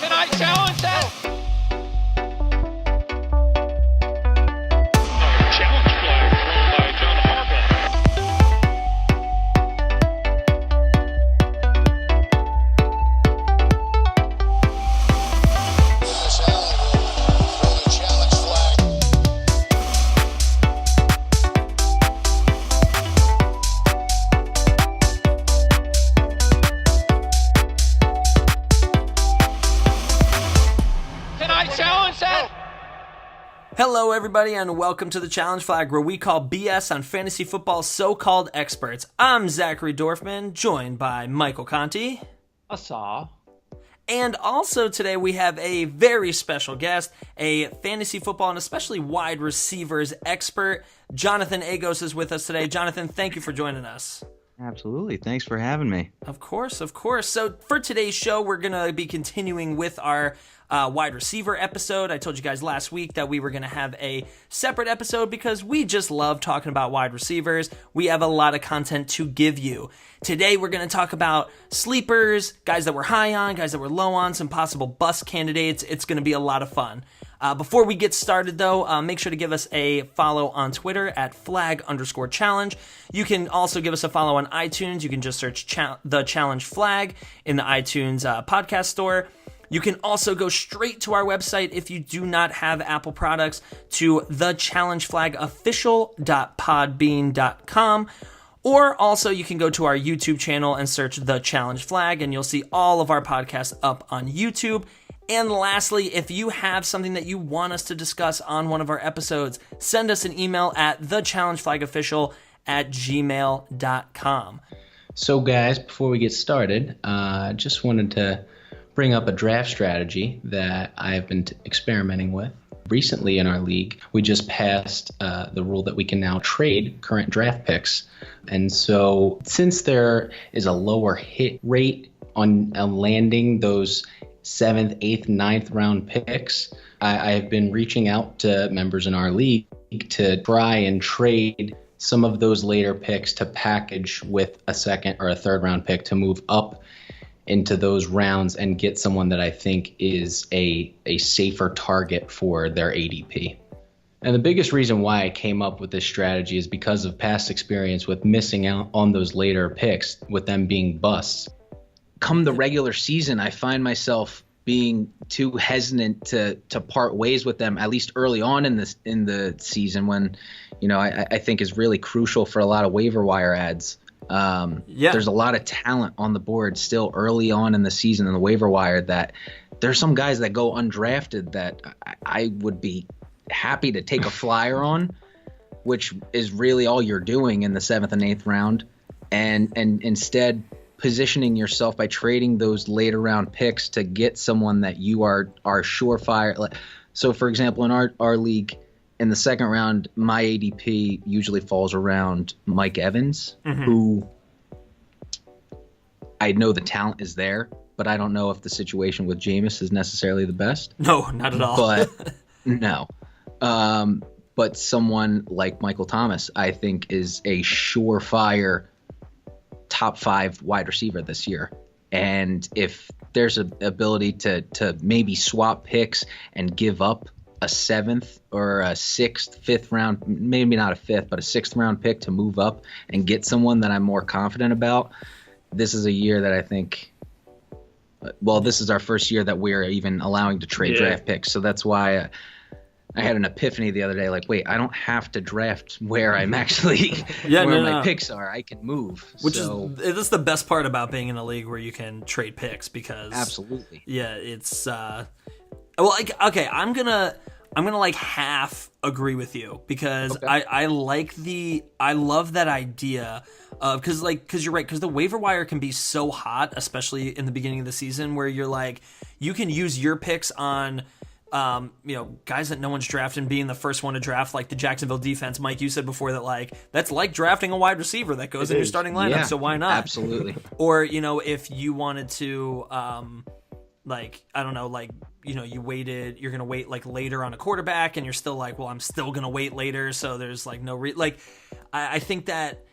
Can I challenge that? Challenge flag thrown by John Harbaugh. Can I challenge that? Hello, everybody, and welcome to the Challenge Flag, where we call BS on fantasy football's so-called experts. I'm Zachary Dorfman, joined by Michael Conti. Asa. And also today we have a very special guest, a fantasy football and especially wide receivers expert. Jonathan Agos is with us today. Jonathan, thank you for joining us. Absolutely. Thanks for having me. Of course, of course. So for today's show, we're going to be continuing with our wide receiver episode. I told you guys last week that we were going to have a separate episode because we just love talking about wide receivers. We have a lot of content to give you. Today, we're going to talk about sleepers, guys that we're high on, guys that we're low on, some possible bust candidates. It's going to be a lot of fun. Before we get started, though, make sure to give us a follow on Twitter at flag_challenge. You can also give us a follow on iTunes. You can just search the Challenge Flag in the iTunes podcast store. You can also go straight to our website if you do not have Apple products to thechallengeflagofficial.podbean.com. Or also you can go to our YouTube channel and search The Challenge Flag, and you'll see all of our podcasts up on YouTube. And lastly, if you have something that you want us to discuss on one of our episodes, send us an email at thechallengeflagofficial@gmail.com. So guys, before we get started, just wanted to bring up a draft strategy that I've been experimenting with. Recently in our league, we just passed the rule that we can now trade current draft picks. And so since there is a lower hit rate on landing those 7th, 8th, 9th round picks, I have been reaching out to members in our league to try and trade some of those later picks to package with a 2nd or a 3rd round pick to move up into those rounds and get someone that I think is a safer target for their ADP. And the biggest reason why I came up with this strategy is because of past experience with missing out on those later picks, with them being busts. Come the regular season, I find myself being too hesitant to part ways with them, at least early on in the season, when, you know, I think is really crucial for a lot of waiver wire ads. There's a lot of talent on the board still early on in the season in the waiver wire that there's some guys that go undrafted that I would be happy to take a flyer on, which is really all you're doing in the 7th and 8th round, and instead positioning yourself by trading those later round picks to get someone that you are surefire. So for example, in our league, in the 2nd round, my ADP usually falls around Mike Evans, who I know the talent is there, but I don't know if the situation with Jameis is necessarily the best. No, not at all. But no. But someone like Michael Thomas, I think, is a surefire top 5 wide receiver this year. And if there's an ability to maybe swap picks and give up a 7th or a 6th, 5th round, maybe not a 5th, but a 6th round pick to move up and get someone that I'm more confident about, this is a year that I think, well, this is our first year that we're even allowing to trade draft picks. So that's why I had an epiphany the other day, like, wait, I don't have to draft where I'm actually, my picks are. I can move. Which is the best part about being in a league where you can trade picks, because absolutely. Yeah, it's, well, like, okay, I'm gonna like half agree with you, because I love that idea of, because you're right, because the waiver wire can be so hot, especially in the beginning of the season, where you're like, you can use your picks on guys that no one's drafting being the first one to draft, like the Jacksonville defense. Mike, you said before that, like, that's like drafting a wide receiver that goes in your starting lineup, so why not? Absolutely. Or, if you wanted to, you waited, you're going to wait like later on a quarterback, and you're still like, well, I'm still going to wait later, so there's like no I think that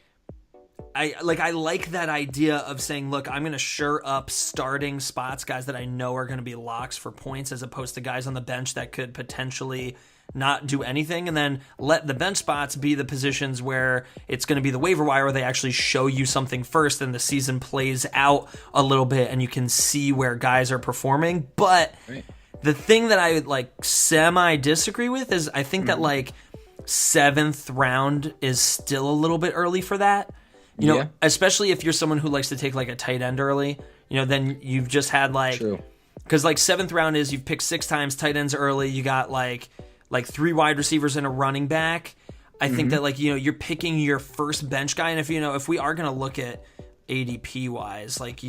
I like that idea of saying, look, I'm going to shore up starting spots, guys that I know are going to be locks for points, as opposed to guys on the bench that could potentially not do anything, and then let the bench spots be the positions where it's going to be the waiver wire where they actually show you something first and the season plays out a little bit and you can see where guys are performing. But the thing that I like semi disagree with is I think that like 7th round is still a little bit early for that. You know, especially if you're someone who likes to take like a tight end early, you know, then you've just had like, because like 7th round is you've picked 6 times, tight ends early, you got like 3 wide receivers and a running back. I think that like, you know, you're picking your first bench guy. And if, you know, if we are going to look at ADP wise, like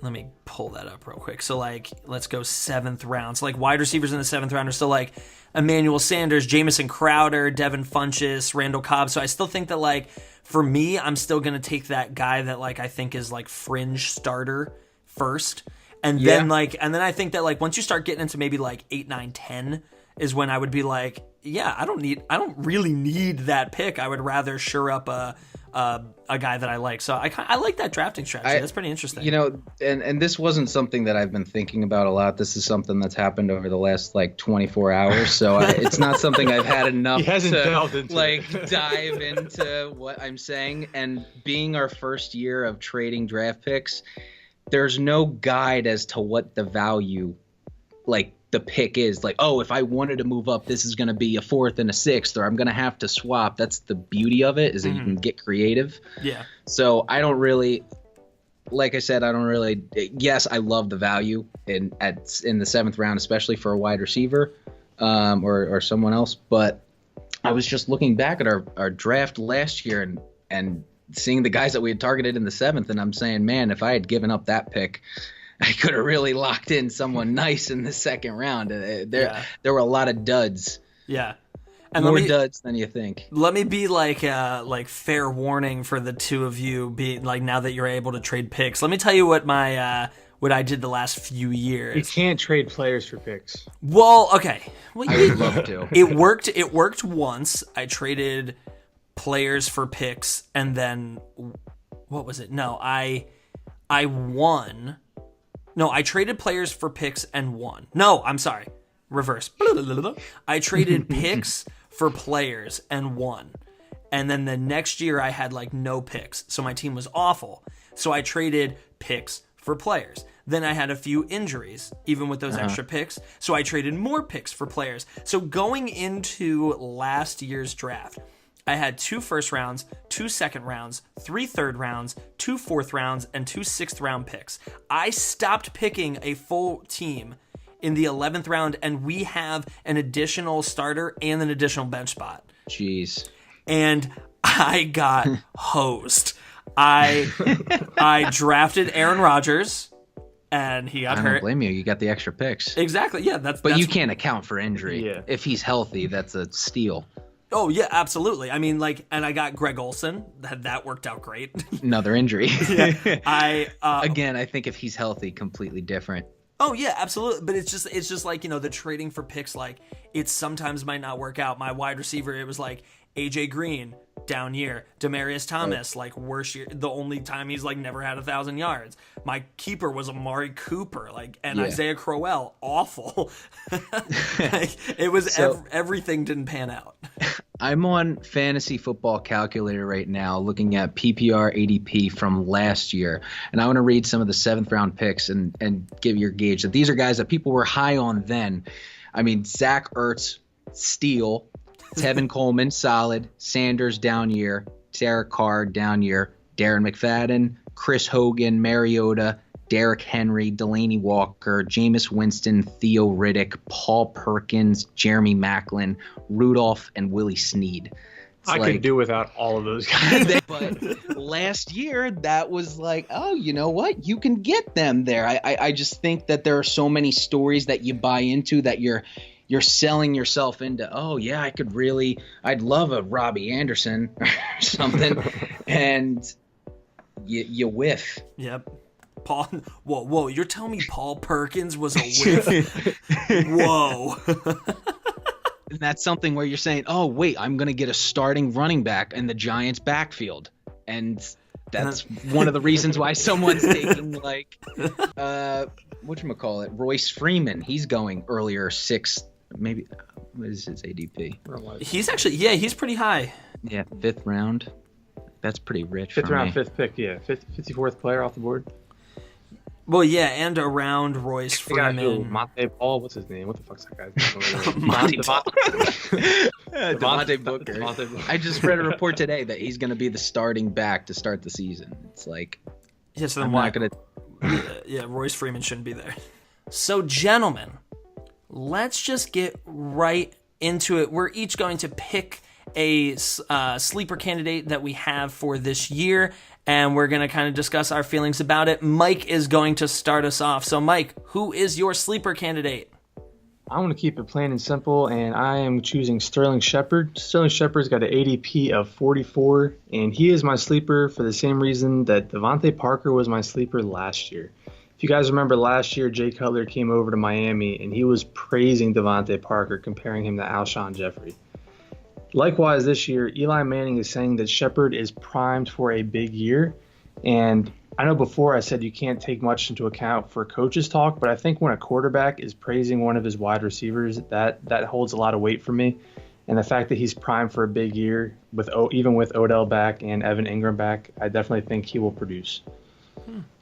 let me pull that up real quick. So like, let's go 7th round. So like wide receivers in the 7th round are still like Emmanuel Sanders, Jamison Crowder, Devin Funchess, Randall Cobb. So I still think that like, for me, I'm still going to take that guy that like, I think is like fringe starter first. And then and then I think that like once you start getting into maybe like 8, 9, 10 is when I would be like, yeah, I don't really need that pick. I would rather shore up a guy that I like. So I like that drafting strategy. That's pretty interesting. You know, and this wasn't something that I've been thinking about a lot. This is something that's happened over the last like 24 hours. So it's not something I've had enough to like dive into what I'm saying. And being our first year of trading draft picks, there's no guide as to what the value, like the pick is. Like, oh, if I wanted to move up, this is going to be a 4th and a 6th, or I'm going to have to swap. That's the beauty of it, is that you can get creative. Yeah. So I don't really, like I said, yes, I love the value in the 7th round, especially for a wide receiver or someone else. But I was just looking back at our draft last year and seeing the guys that we had targeted in the 7th, and I'm saying, man, if I had given up that pick, I could have really locked in someone nice in the 2nd round. There were a lot of duds. Yeah. And more duds than you think. Let me be like fair warning for the two of you, be like, now that you're able to trade picks. Let me tell you what my what I did the last few years. You can't trade players for picks. Well, okay. Well, I would love to. It worked once. I traded players for picks, and then what was it? No, I won. No, I traded players for picks and won. No, I'm sorry. Reverse. I traded picks for players and won. And then the next year I had like no picks. So my team was awful. So I traded picks for players. Then I had a few injuries, even with those extra picks. So I traded more picks for players. So going into last year's draft, I had 2 first rounds, 2 second rounds, 3 third rounds, 2 fourth rounds, and 2 6th round picks. I stopped picking a full team in the 11th round, and we have an additional starter and an additional bench spot. Jeez. And I got hosed. I drafted Aaron Rodgers, and he got hurt. I don't blame you. You got the extra picks. Exactly. Yeah, But you can't account for injury. Yeah. If he's healthy, that's a steal. Oh, yeah, absolutely. I mean, like, and I got Greg Olsen. That worked out great. Another injury. Yeah. Again, I think if he's healthy, completely different. Oh, yeah, absolutely. But it's just like, you know, the trading for picks, like, it sometimes might not work out. My wide receiver, it was like AJ Green, down year. Demarius Thomas, like, worst year. The only time he's, like, never had 1,000 yards. My keeper was Amari Cooper, like, and Isaiah Crowell, awful. Like, it was everything didn't pan out. I'm on Fantasy Football Calculator right now looking at PPR ADP from last year, and I want to read some of the 7th round picks and give your gauge that these are guys that people were high on then. I mean, Zach Ertz, steal. Tevin Coleman, solid. Sanders, down year. Derek Carr, down year. Darren McFadden, Chris Hogan, Mariota, Derrick Henry, Delaney Walker, Jameis Winston, Theo Riddick, Paul Perkins, Jeremy Maclin, Rudolph, and Willie Snead. I could do without all of those guys. But last year, that was like, oh, you know what? You can get them there. I just think that there are so many stories that you buy into that you're selling yourself into, oh, yeah, I'd love a Robbie Anderson or something. And you whiff. Yep. Whoa, you're telling me Paul Perkins was a whiff? Whoa. And that's something where you're saying, oh, wait, I'm going to get a starting running back in the Giants' backfield. And that's one of the reasons why someone's taking, like, whatchamacallit, Royce Freeman. He's going earlier, sixth, maybe. What is his ADP? He's actually, he's pretty high. Yeah, 5th round. That's pretty rich. Fifth round, 5th pick, 54th player off the board. Well, yeah, and around Royce Freeman. Monte Ball, what's his name? What the fuck's that guy's name? Devontae Booker. I just read a report today that he's going to be the starting back to start the season. It's like, so then I'm not going to. Yeah, Royce Freeman shouldn't be there. So, gentlemen, let's just get right into it. We're each going to pick a sleeper candidate that we have for this year, and we're going to kind of discuss our feelings about it. Mike is going to start us off. So, Mike, who is your sleeper candidate? I want to keep it plain and simple, and I am choosing Sterling Shepard. Sterling Shepard's got an ADP of 44, and he is my sleeper for the same reason that Devontae Parker was my sleeper last year. If you guys remember last year, Jay Cutler came over to Miami, and he was praising Devontae Parker, comparing him to Alshon Jeffrey. Likewise, this year, Eli Manning is saying that Shepard is primed for a big year. And I know before I said you can't take much into account for coaches talk, but I think when a quarterback is praising one of his wide receivers, that holds a lot of weight for me. And the fact that he's primed for a big year, even with Odell back and Evan Ingram back, I definitely think he will produce.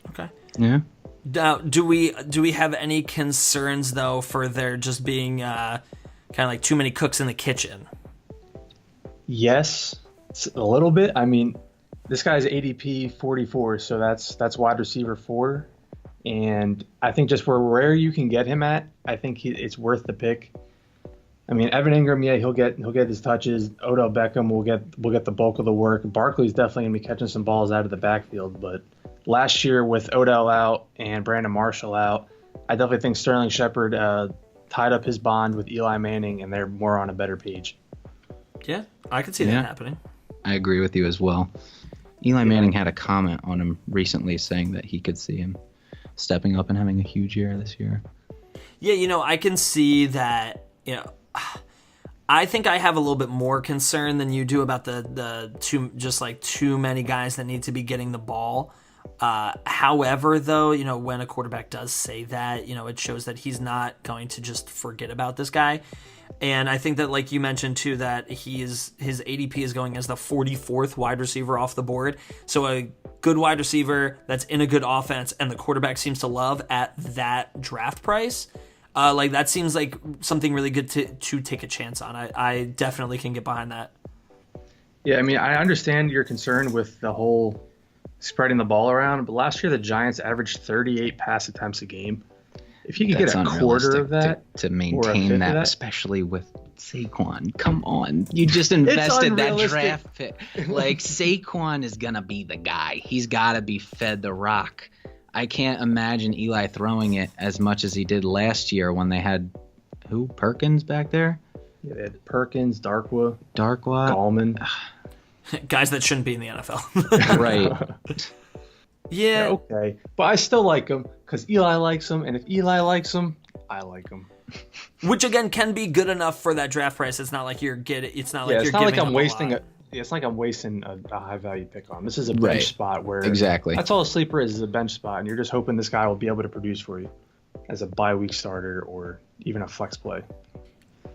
Okay. Yeah. Now, do we have any concerns, though, for there just being kind of like too many cooks in the kitchen? Yes, a little bit. I mean, this guy's ADP 44, so that's wide receiver 4. And I think just for where you can get him at, I think it's worth the pick. I mean, Evan Ingram, yeah, he'll get his touches. Odell Beckham will get the bulk of the work. Barkley's definitely going to be catching some balls out of the backfield. But last year with Odell out and Brandon Marshall out, I definitely think Sterling Shepard tied up his bond with Eli Manning, and they're more on a better page. Yeah, I could see that happening. I agree with you as well. Eli Manning had a comment on him recently saying that he could see him stepping up and having a huge year this year. Yeah, I can see that. I think I have a little bit more concern than you do about the too many guys that need to be getting the ball. However, though, when a quarterback does say that, it shows that he's not going to just forget about this guy. And I think that, like you mentioned too, that his ADP is going as the 44th wide receiver off the board. So a good wide receiver that's in a good offense and the quarterback seems to love at that draft price. That seems like something really good to take a chance on. I definitely can get behind that. Yeah, I mean, I understand your concern with the whole spreading the ball around, but last year the Giants averaged 38 pass attempts a game. If you could get a quarter of that to maintain that, especially with Saquon, come on, you just invested that draft pick. Like, Saquon is gonna be the guy. He's got to be fed the rock. I can't imagine Eli throwing it as much as he did last year when they had Perkins back there. Yeah, they had Perkins, Darkwa, Gallman, guys that shouldn't be in the NFL. Right. Yeah. Okay, but I still like him because Eli likes him, and if Eli likes him, I like him. Which again can be good enough for that draft price. It's not like you're getting. It's not like I'm wasting it's like I'm wasting a high value pick on. This is a bench spot where that's all a sleeper is a bench spot, and you're just hoping this guy will be able to produce for you as a bye week starter or even a flex play.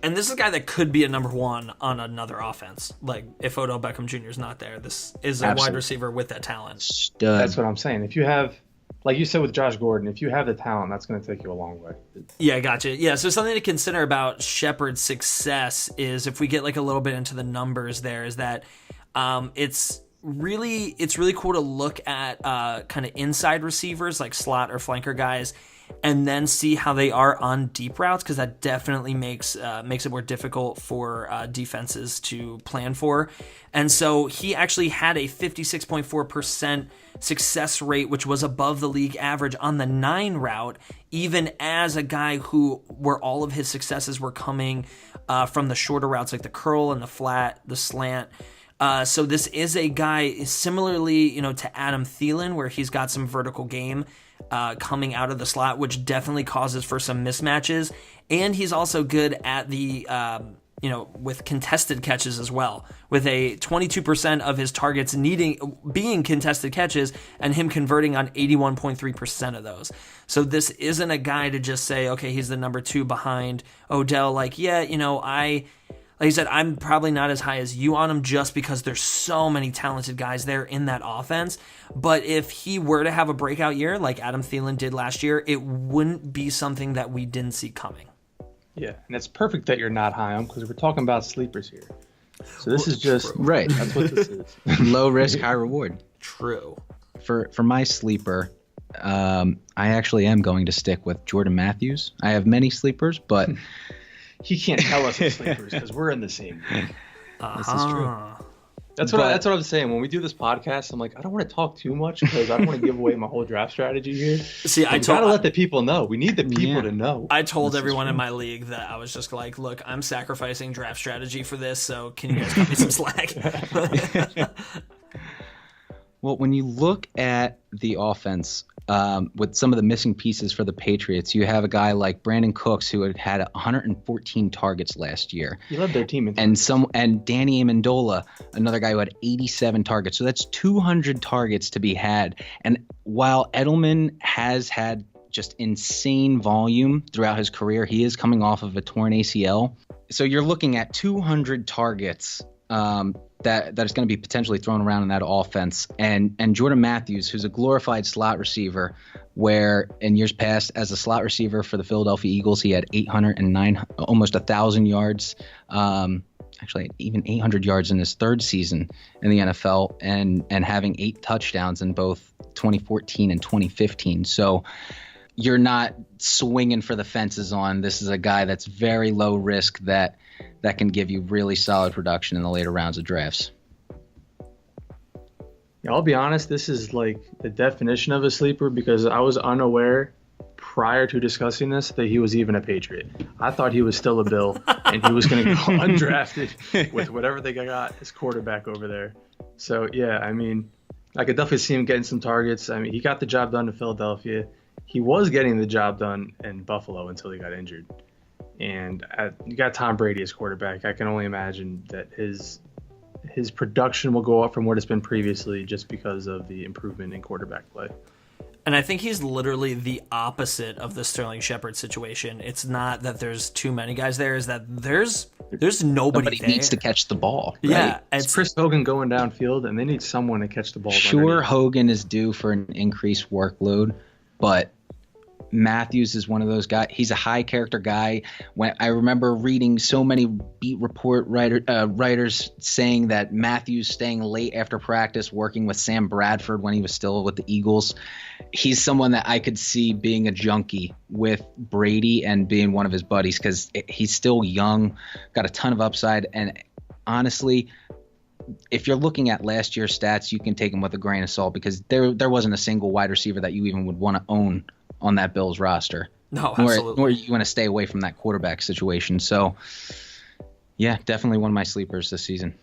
And this is a guy that could be a number 1 on another offense. Like, if Odell Beckham Jr. is not there, this is a wide receiver with that talent. Stud. That's what I'm saying. If you have, like you said with Josh Gordon, if you have the talent, that's going to take you a long way. Yeah, gotcha. Yeah, so something to consider about Shepard's success is, if we get like a little bit into the numbers there, is that it's really cool to look at kind of inside receivers like slot or flanker guys, and then see how they are on deep routes, because that definitely makes it more difficult for defenses to plan for. And so he actually had a 56.4% success rate, which was above the league average on the 9 route, even as a guy where all of his successes were coming from the shorter routes, like the curl and the flat, the slant. So this is a guy similarly, to Adam Thielen, where he's got some vertical game coming out of the slot, which definitely causes for some mismatches. And he's also good at the with contested catches as well, with a 22% of his targets being contested catches and him converting on 81.3% of those. So this isn't a guy to just say, okay, he's the number 2 behind Odell. Like I said, I'm probably not as high as you on him just because there's so many talented guys there in that offense. But if he were to have a breakout year like Adam Thielen did last year, it wouldn't be something that we didn't see coming. Yeah, and it's perfect that you're not high on him because we're talking about sleepers here. So this is just Right. That's what this is. Low risk, high reward. True. For my sleeper, I actually am going to stick with Jordan Matthews. I have many sleepers, but He can't tell us his sleepers because we're in the same league. this is true. That's what I'm saying. When we do this podcast, I'm like, I don't want to talk too much because I don't want to give away my whole draft strategy here. See, I gotta let the people know. We need the people to know. I told everyone in my league that I was just like, look, I'm sacrificing draft strategy for this, so can you guys cut me some slack? Well, when you look at the offense, with some of the missing pieces for the Patriots, you have a guy like Brandon Cooks who had 114 targets last year. He led their team. And Danny Amendola, another guy who had 87 targets. So that's 200 targets to be had. And while Edelman has had just insane volume throughout his career, he is coming off of a torn ACL. So you're looking at 200 targets that is going to be potentially thrown around in that offense. And Jordan Matthews, who's a glorified slot receiver, where in years past as a slot receiver for the Philadelphia Eagles, he had 809, almost 1,000 yards, actually even 800 yards in his third season in the NFL, and having 8 touchdowns in both 2014 and 2015. So you're not swinging for the fences on. This is a guy that's very low risk that can give you really solid production in the later rounds of drafts. Yeah, I'll be honest, this is like the definition of a sleeper because I was unaware prior to discussing this that he was even a Patriot. I thought he was still a Bill and he was going to go undrafted with whatever they got his quarterback over there. So, yeah, I mean, I could definitely see him getting some targets. I mean, he got the job done in Philadelphia. He was getting the job done in Buffalo until he got injured. And you got Tom Brady as quarterback. I can only imagine that his production will go up from what it's been previously just because of the improvement in quarterback play. And I think he's literally the opposite of the Sterling Shepard situation. It's not that there's too many guys there, is that there's nobody there. Needs to catch the ball. Right? Yeah. It's Chris Hogan going downfield, and they need someone to catch the ball. Sure, underneath. Hogan is due for an increased workload, but Matthews is one of those guys. He's a high character guy. When I remember reading so many beat report writers saying that Matthews staying late after practice, working with Sam Bradford when he was still with the Eagles. He's someone that I could see being a junkie with Brady and being one of his buddies because he's still young, got a ton of upside. And honestly, if you're looking at last year's stats, you can take him with a grain of salt because there wasn't a single wide receiver that you even would want to own on that Bills roster. No, absolutely. Nor you want to stay away from that quarterback situation. So, yeah, definitely one of my sleepers this season.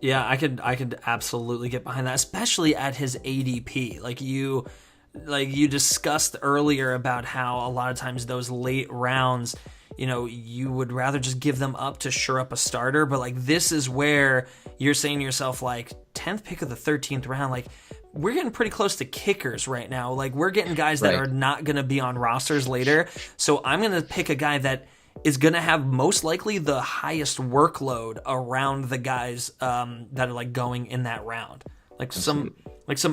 Yeah, I could absolutely get behind that, especially at his ADP. Like you discussed earlier about how a lot of times those late rounds, you would rather just give them up to shore up a starter. But like this is where you're saying to yourself, like 10th pick of the 13th round, like we're getting pretty close to kickers right now. Like we're getting guys that are not going to be on rosters later. So I'm going to pick a guy that is going to have most likely the highest workload around the guys that are like going in that round. Like some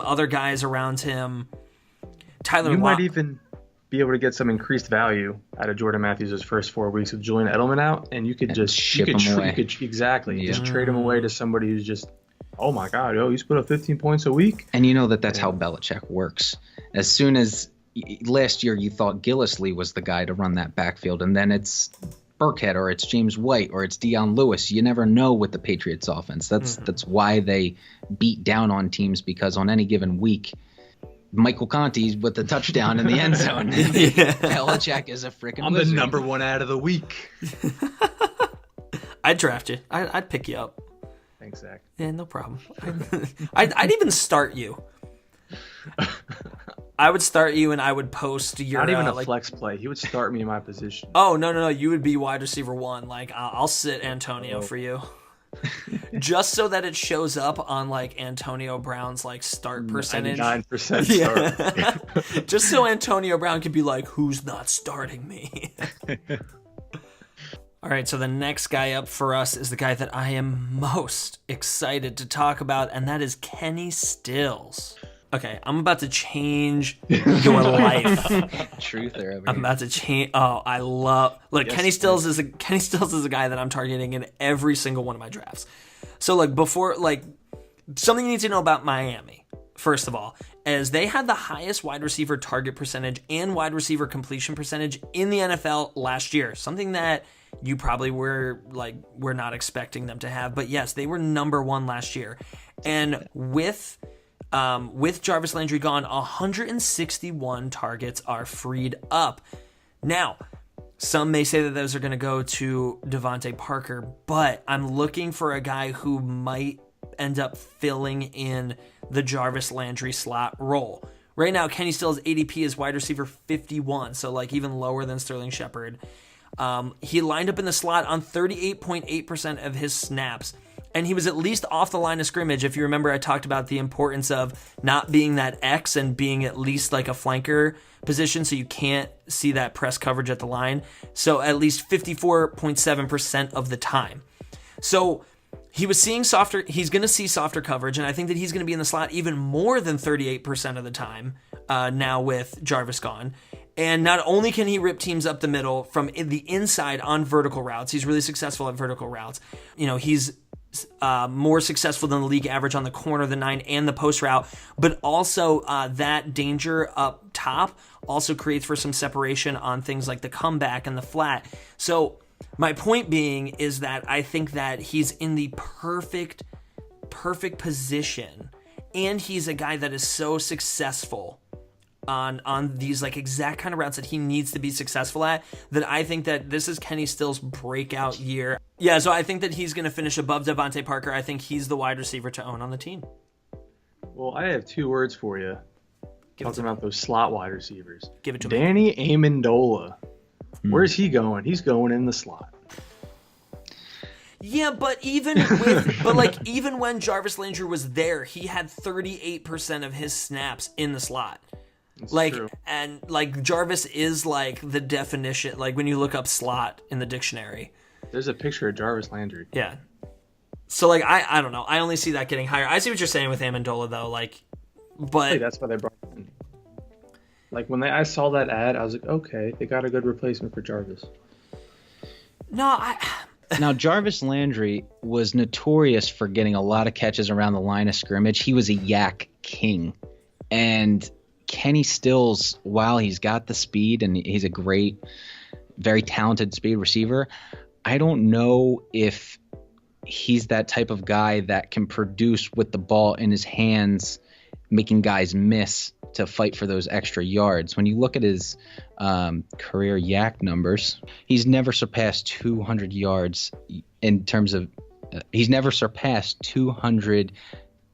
other guys around him. Tyler You might even be able to get some increased value out of Jordan Matthews' first 4 weeks with Julian Edelman out, and you could just ship him away. Just trade him away to somebody who's just, oh my God, he's put up 15 points a week. And you know that's how Belichick works. As soon as last year you thought Gillislee was the guy to run that backfield, and then it's Burkhead or it's James White or it's Deion Lewis. You never know with the Patriots offense. That's why they beat down on teams, because on any given week, Michael Conti's with the touchdown in the end zone. Belichick is a freaking wizard. The number one out of the week. I'd draft you. I'd pick you up. Thanks, Zach. Yeah, no problem. I'd even start you. I would start you and I would post your Not even a flex play. He would start me in my position. Oh, no. You would be wide receiver 1. Like, I'll sit Antonio for you. Just so that it shows up on, like, Antonio Brown's, like, start percentage. 99% start. Yeah. Just so Antonio Brown can be like, who's not starting me? All right, so the next guy up for us is the guy that I am most excited to talk about, and that is Kenny Stills. Okay, I'm about to change your life. Truther over I'm here. about to change. Oh, I love. Look, Yes, Kenny Stills is a guy that I'm targeting in every single one of my drafts. So, like, before, like, something you need to know about Miami, first of all, is they had the highest wide receiver target percentage and wide receiver completion percentage in the NFL last year. Something that you probably were not expecting them to have, but yes, they were number 1 last year, and with Jarvis Landry gone, 161 targets are freed up. Now, some may say that those are going to go to Devontae Parker, but I'm looking for a guy who might end up filling in the Jarvis Landry slot role. Right now, Kenny Stills' ADP is wide receiver 51, so like even lower than Sterling Shepard. He lined up in the slot on 38.8% of his snaps. And he was at least off the line of scrimmage. If you remember, I talked about the importance of not being that X and being at least like a flanker position, so you can't see that press coverage at the line. So at least 54.7% of the time. So he was seeing he's going to see softer coverage, and I think that he's going to be in the slot even more than 38% of the time now with Jarvis gone. And not only can he rip teams up the middle from the inside on vertical routes, he's really successful at vertical routes. You know, he's more successful than the league average on the corner, the 9, and the post route, but also that danger up top also creates for some separation on things like the comeback and the flat. So my point being is that I think that he's in the perfect position, and he's a guy that is so successful on these like exact kind of routes that he needs to be successful at, that I think that this is Kenny Stills' breakout year. Yeah, so I think that he's going to finish above Devontae Parker. I think he's the wide receiver to own on the team. Well, I have 2 words for you. Talking about those slot wide receivers. Give it to me. Danny Amendola. Where's he going? He's going in the slot. Yeah, but even when Jarvis Landry was there, he had 38% of his snaps in the slot. That's true. And like Jarvis is like the definition, like when you look up slot in the dictionary. There's a picture of Jarvis Landry. Yeah. So like I don't know. I only see that getting higher. I see what you're saying with Amendola though, but Hey, that's why they brought him in. Like when I saw that ad, I was like, okay, they got a good replacement for Jarvis. Now, Jarvis Landry was notorious for getting a lot of catches around the line of scrimmage. He was a yak king. And Kenny Stills, while he's got the speed and he's a great, very talented speed receiver, I don't know if he's that type of guy that can produce with the ball in his hands, making guys miss to fight for those extra yards. When you look at his career yak numbers, he's never surpassed 200 yards in terms of he's never surpassed 200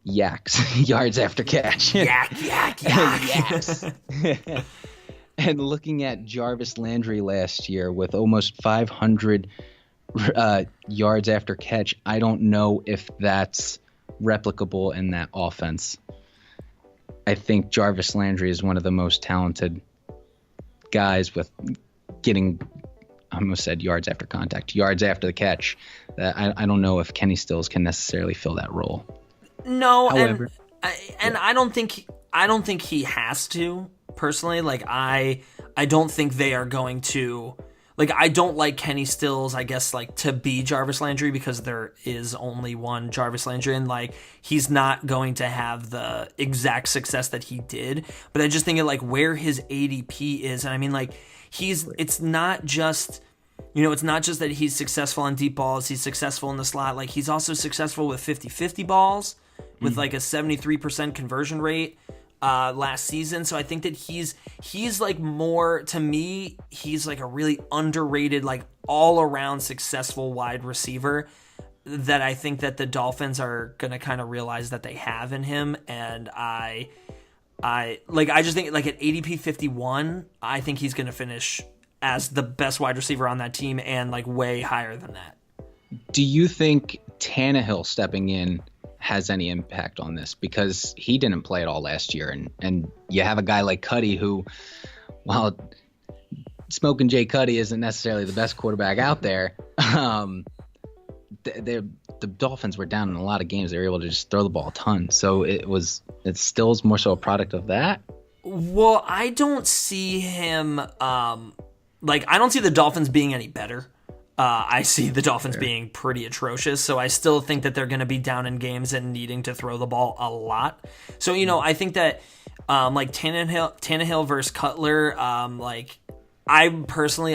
yards after catch. yak. Yaks. And looking at Jarvis Landry last year with almost 500 yards after catch, I don't know if that's replicable in that offense. I think Jarvis Landry is one of the most talented guys with getting, I almost said yards after contact, yards after the catch. I don't know if Kenny Stills can necessarily fill that role. No, However, I don't think he has to personally. Like I don't think they are going to. Like, I don't like Kenny Stills, I guess, like, to be Jarvis Landry because there is only one Jarvis Landry, and, like, he's not going to have the exact success that he did. But I just think of, like, where his ADP is, and I mean, like, it's not just, it's not just that he's successful on deep balls, he's successful in the slot, like, he's also successful with 50-50 balls, with, like, a 73% conversion rate. Last season. So I think that he's like more, to me, he's like a really underrated, like all around successful wide receiver that I think that the Dolphins are going to kind of realize that they have in him. And I I just think like at ADP 51, I think he's going to finish as the best wide receiver on that team and like way higher than that. Do you think Tannehill stepping in has any impact on this? Because he didn't play at all last year, and you have a guy like Cuddy who, while Smoking Jay Cuddy isn't necessarily the best quarterback out there, the Dolphins were down in a lot of games. They were able to just throw the ball a ton. So it still is more so a product of that. Well, I don't see him I don't see the Dolphins being any better. I see the Dolphins being pretty atrocious, so I still think that they're going to be down in games and needing to throw the ball a lot. So, I think that Tannehill versus Cutler, I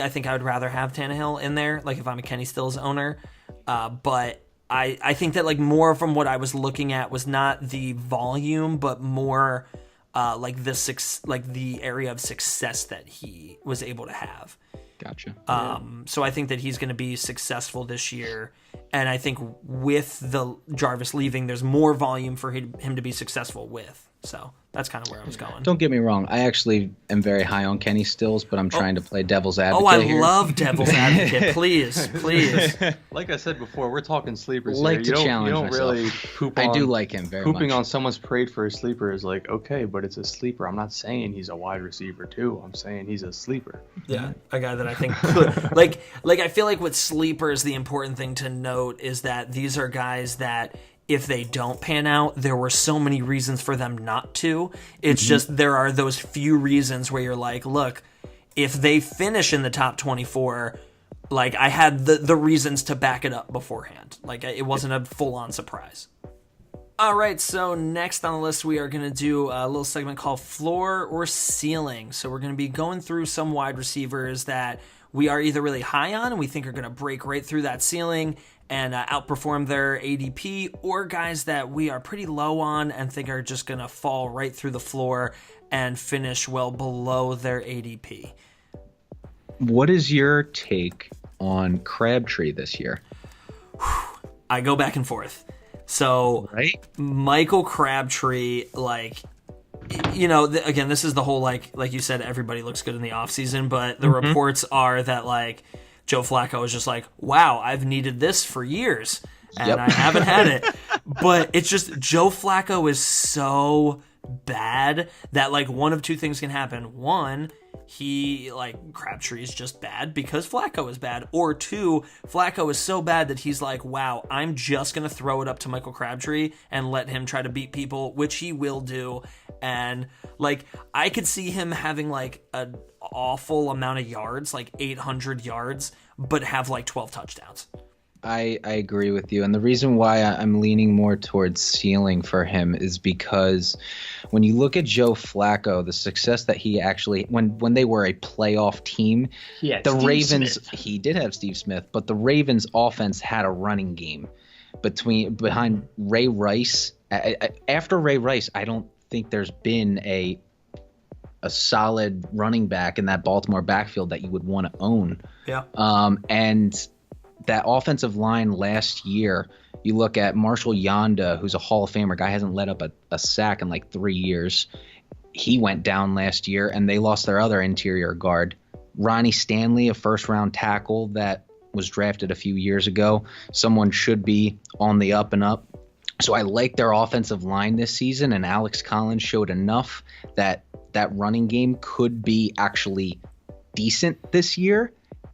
think I would rather have Tannehill in there, like if I'm a Kenny Stills owner. But I think that more from what I was looking at was not the volume, but more the area of success that he was able to have. Gotcha. So I think that he's going to be successful this year, and I think with the Jarvis leaving, there's more volume for him to be successful with. So that's kind of where I was going. Don't get me wrong. I actually am very high on Kenny Stills, but I'm trying to play devil's advocate. Oh, I here. love devil's advocate. Please. Like I said before, we're talking sleepers Like here. to You challenge don't myself. really poop on. I do like him very much. Pooping on someone's parade for a sleeper is like, okay, but it's a sleeper. I'm not saying he's a wide receiver too. I'm saying he's a sleeper. Yeah, a guy that I think could, like I feel like with sleepers, the important thing to note is that these are guys that if they don't pan out, there were so many reasons for them not to. It's just there are those few reasons where you're like, look, if they finish in the top 24, I had the reasons to back it up beforehand. It wasn't a full-on surprise. All right, so next on the list, we are going to do a little segment called Floor or Ceiling. So we're going to be going through some wide receivers that we are either really high on and we think are going to break right through that ceiling and outperform their ADP, or guys that we are pretty low on and think are just going to fall right through the floor and finish well below their ADP. What is your take on Crabtree this year? I go back and forth. So Michael Crabtree, again, this is the whole, like you said, everybody looks good in the offseason, but the reports are that, Joe Flacco is just like, wow, I've needed this for years, and I haven't had it. But it's just Joe Flacco is so bad that, one of two things can happen. One, Crabtree is just bad because Flacco is bad. Or two, Flacco is so bad that he's like, wow, I'm just going to throw it up to Michael Crabtree and let him try to beat people, which he will do. And, I could see him having, an awful amount of yards, 800 yards, but have, 12 touchdowns. I agree with you. And the reason why I'm leaning more towards ceiling for him is because when you look at Joe Flacco, the success that he actually, when they were a playoff team, he did have Steve Smith, but the Ravens offense had a running game behind Ray Rice. After Ray Rice, I don't think there's been a solid running back in that Baltimore backfield that you would want to own. Yeah. And that offensive line last year, you look at Marshall Yanda, who's a Hall of Famer, guy hasn't let up a sack in 3 years. He went down last year, and they lost their other interior guard. Ronnie Stanley, a first-round tackle that was drafted a few years ago. Someone should be on the up and up. So I like their offensive line this season, and Alex Collins showed enough that running game could be actually decent this year.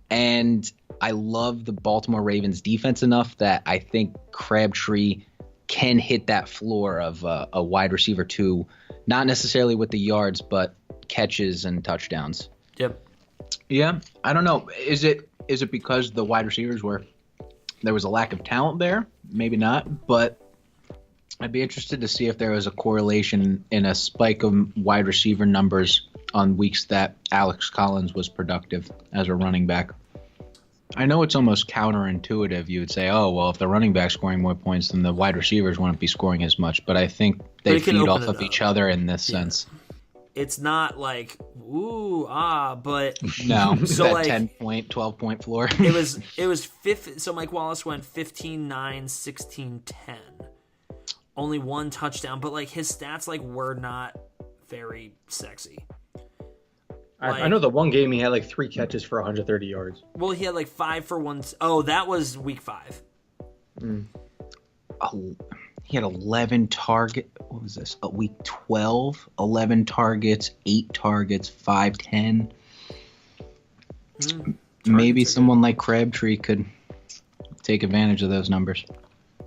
And I love the Baltimore Ravens defense enough that I think Crabtree can hit that floor of a wide receiver too, not necessarily with the yards, but catches and touchdowns. Yep. Yeah, I don't know. Is it because the wide receivers there was a lack of talent there? Maybe not, but I'd be interested to see if there was a correlation in a spike of wide receiver numbers on weeks that Alex Collins was productive as a running back. I know it's almost counterintuitive. You would say, oh, well, if the running back's scoring more points, then the wide receivers wouldn't be scoring as much. But I think they feed off of each other in this sense. It's not but no, so that 10-point, 12-point floor. it was so Mike Wallace went 15-9, 16-10. Only one touchdown, but his stats were not very sexy. I know the one game he had like 3 catches for 130 yards. Well, he had like 5 for 1. Oh, that was week 5. Oh, he had 11 target. What was this? Week 12, 11 targets, 8 targets, 5-10. Maybe someone like Crabtree could take advantage of those numbers.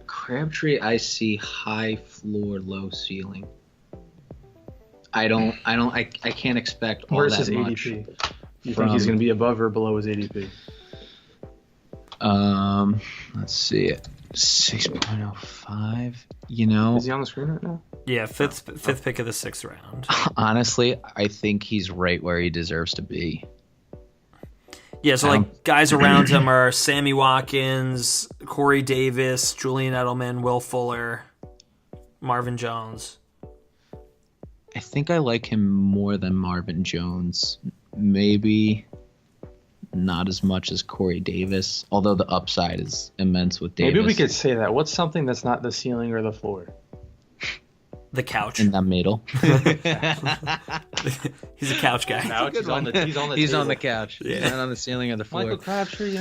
Crabtree, I see high floor, low ceiling. I can't expect all Where's that his much. ADP? You think he's going to be above or below his ADP? Let's see it. 6.05. You know, Is he on the screen right now? Yeah, fifth pick of the 6th round. honestly, I think he's right where he deserves to be. Yeah, so like guys around him are Sammy Watkins, Corey Davis, Julian Edelman, Will Fuller, Marvin Jones. I think I like him more than Marvin Jones. Maybe not as much as Corey Davis, although the upside is immense with Davis. Maybe we could say that. What's something that's not the ceiling or the floor? The couch. in the middle. He's a couch guy. He's on the He's table. on the couch. Yeah. He's not on the ceiling or the floor. Michael Crabtree,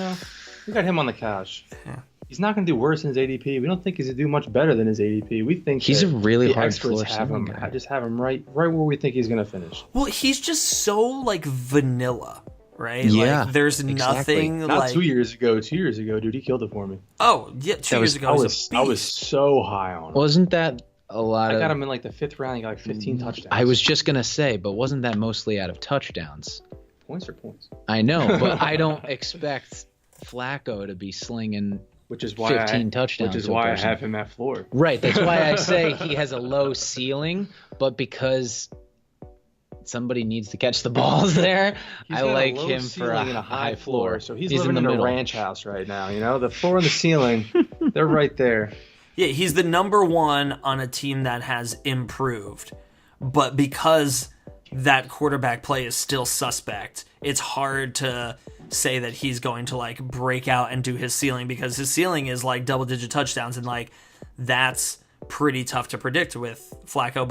we got him on the couch. Yeah. He's not going to do worse than his ADP. We don't think he's going to do much better than his ADP. We think He's that a really the hard experts floor have him. ceiling guy. Just have him right where we think he's going to finish. Well, he's just so like vanilla, right? Yeah, like, there's exactly. nothing Not like 2 years ago. 2 years ago, dude, he killed it for me. Oh, yeah, 2 years ago I he was a beast. so high on him. Wasn't that a lot I of... got him in like the 5th round. He got like 15 touchdowns. I was just going to say, but wasn't that mostly out of touchdowns? Points or points. I know, but I don't expect Flacco to be slinging Which is why 15 touchdowns. Which is to a why I person. have him at floor. Right, that's why I say he has a low ceiling, but because somebody needs to catch the balls there, He's I got like a low him for ceiling and a high floor. So he's in living the in a middle. ranch house right now. The floor and the ceiling, they're right there. Yeah, he's the number 1 on a team that has improved. But because that quarterback play is still suspect, it's hard to say that he's going to like break out and do his ceiling, because his ceiling is like double-digit touchdowns, and like that's pretty tough to predict with Flacco.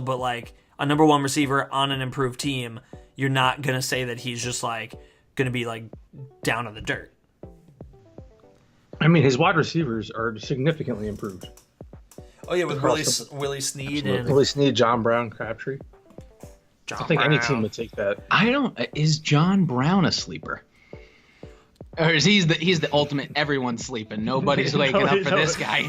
But like a number 1 receiver on an improved team, you're not gonna say that he's just like gonna be like down in the dirt. I mean, his wide receivers are significantly improved. Oh yeah, with Willie Snead and Willie Snead, John Brown, Crabtree. John I think any Brown. team would take that. Is John Brown a sleeper? Or is he's the ultimate everyone's sleeping, nobody's waking up for this guy?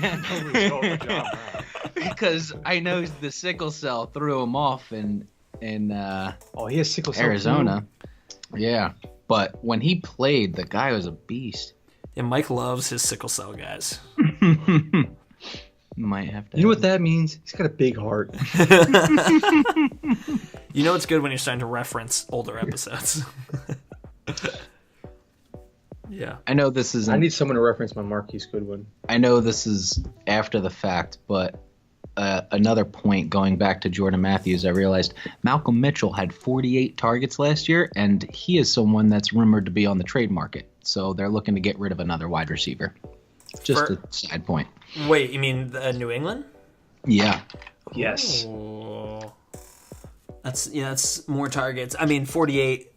Because I know the sickle cell threw him off in He has sickle cell Arizona. Yeah, but when he played, the guy was a beast. Yeah, Mike loves his sickle cell guys. Might have to. You know what that means? He's got a big heart. You know it's good when you're starting to reference older episodes. Yeah. I know this is. I need someone to reference my Marquise Goodwin. I know this is after the fact, but another point going back to Jordan Matthews, I realized Malcolm Mitchell had 48 targets last year, and he is someone that's rumored to be on the trade market. So they're looking to get rid of another wide receiver. Just a side point. Wait, you mean New England? Yeah. Yes. Oh. That's more targets. I mean, 48.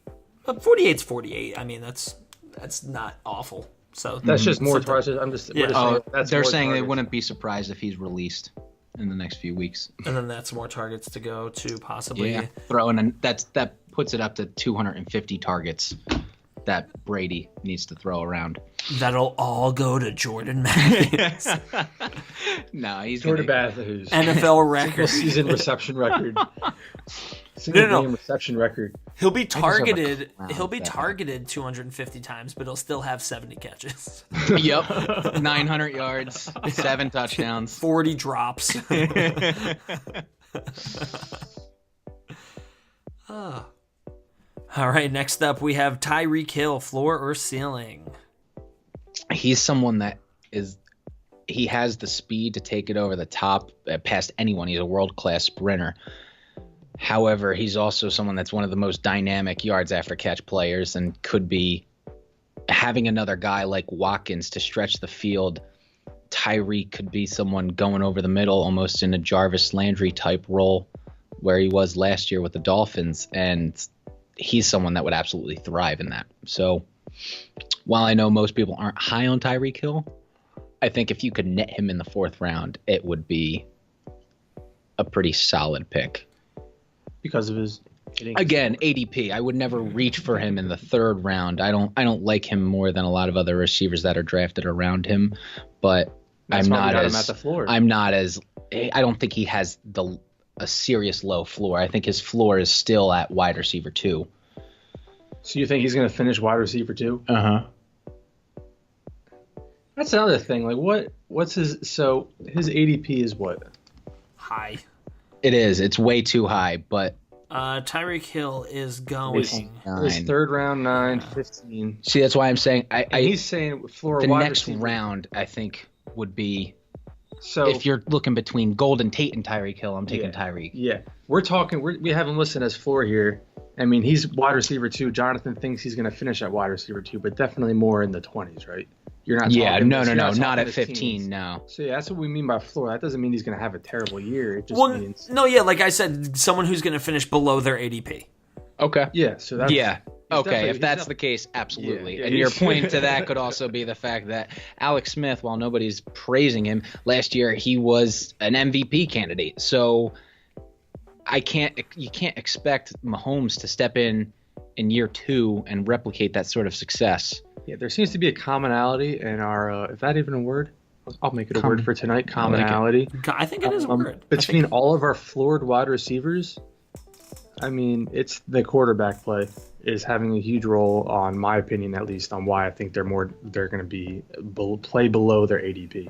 48's 48. I mean, that's not awful. So That's just more targets. They're saying they wouldn't be surprised if he's released in the next few weeks. And then that's more targets to go to possibly. Yeah. That puts it up to 250 targets that Brady needs to throw around. That'll all go to Jordan Matthews. No, he's Jordan Matthews. NFL record. Season reception record. No. Game reception record. He'll be targeted. clown He'll be with that. targeted 250 times, but he'll still have 70 catches, Yep. 900 yards, 7 touchdowns. 40 drops. All right. Next up, we have Tyreek Hill, floor or ceiling. He's someone that he has the speed to take it over the top past anyone. He's a world-class sprinter. However, he's also someone that's one of the most dynamic yards after catch players and could be having another guy like Watkins to stretch the field. Tyreek could be someone going over the middle, almost in a Jarvis Landry type role. where he was last year with the Dolphins, and he's someone that would absolutely thrive in that. So while I know most people aren't high on Tyreek Hill, I think if you could net him in the 4th round, it would be a pretty solid pick. Because of his Again, ADP. I would never reach for him in the 3rd round. I don't like him more than a lot of other receivers that are drafted around him, but I don't think he has a serious low floor. I think his floor is still at wide receiver 2. So you think he's going to finish wide receiver 2? Uh-huh. That's another thing. Like what's his ADP is what? High. It is. It's way too high, but Tyreek Hill is going. His 3rd round, 9, 15. See, that's why I'm saying he's saying floor the wide next receiver. round, I think, would be. So if you're looking between Golden Tate and Tyreek Hill, I'm taking Tyreek. Yeah, we have him listed as floor here. I mean, he's wide receiver 2. Jonathan thinks he's going to finish at wide receiver 2, but definitely more in the 20s, right? You're not. Yeah, talking, no, not at 15. teens. No. So yeah, that's what we mean by floor. That doesn't mean he's going to have a terrible year. It just means like I said, someone who's going to finish below their ADP. Okay. Yeah. So that's Okay, if that's the case, absolutely. And your point to that could also be the fact that Alex Smith, while nobody's praising him, last year he was an MVP candidate. So you can't expect Mahomes to step in year 2 and replicate that sort of success. Yeah, there seems to be a commonality in our is that even a word? I'll make it a word for tonight. Commonality. I think it is a word. Between all of our floored wide receivers, I mean, it's the quarterback play is having a huge role on my opinion, at least, on why I think they're going to be play below their ADP.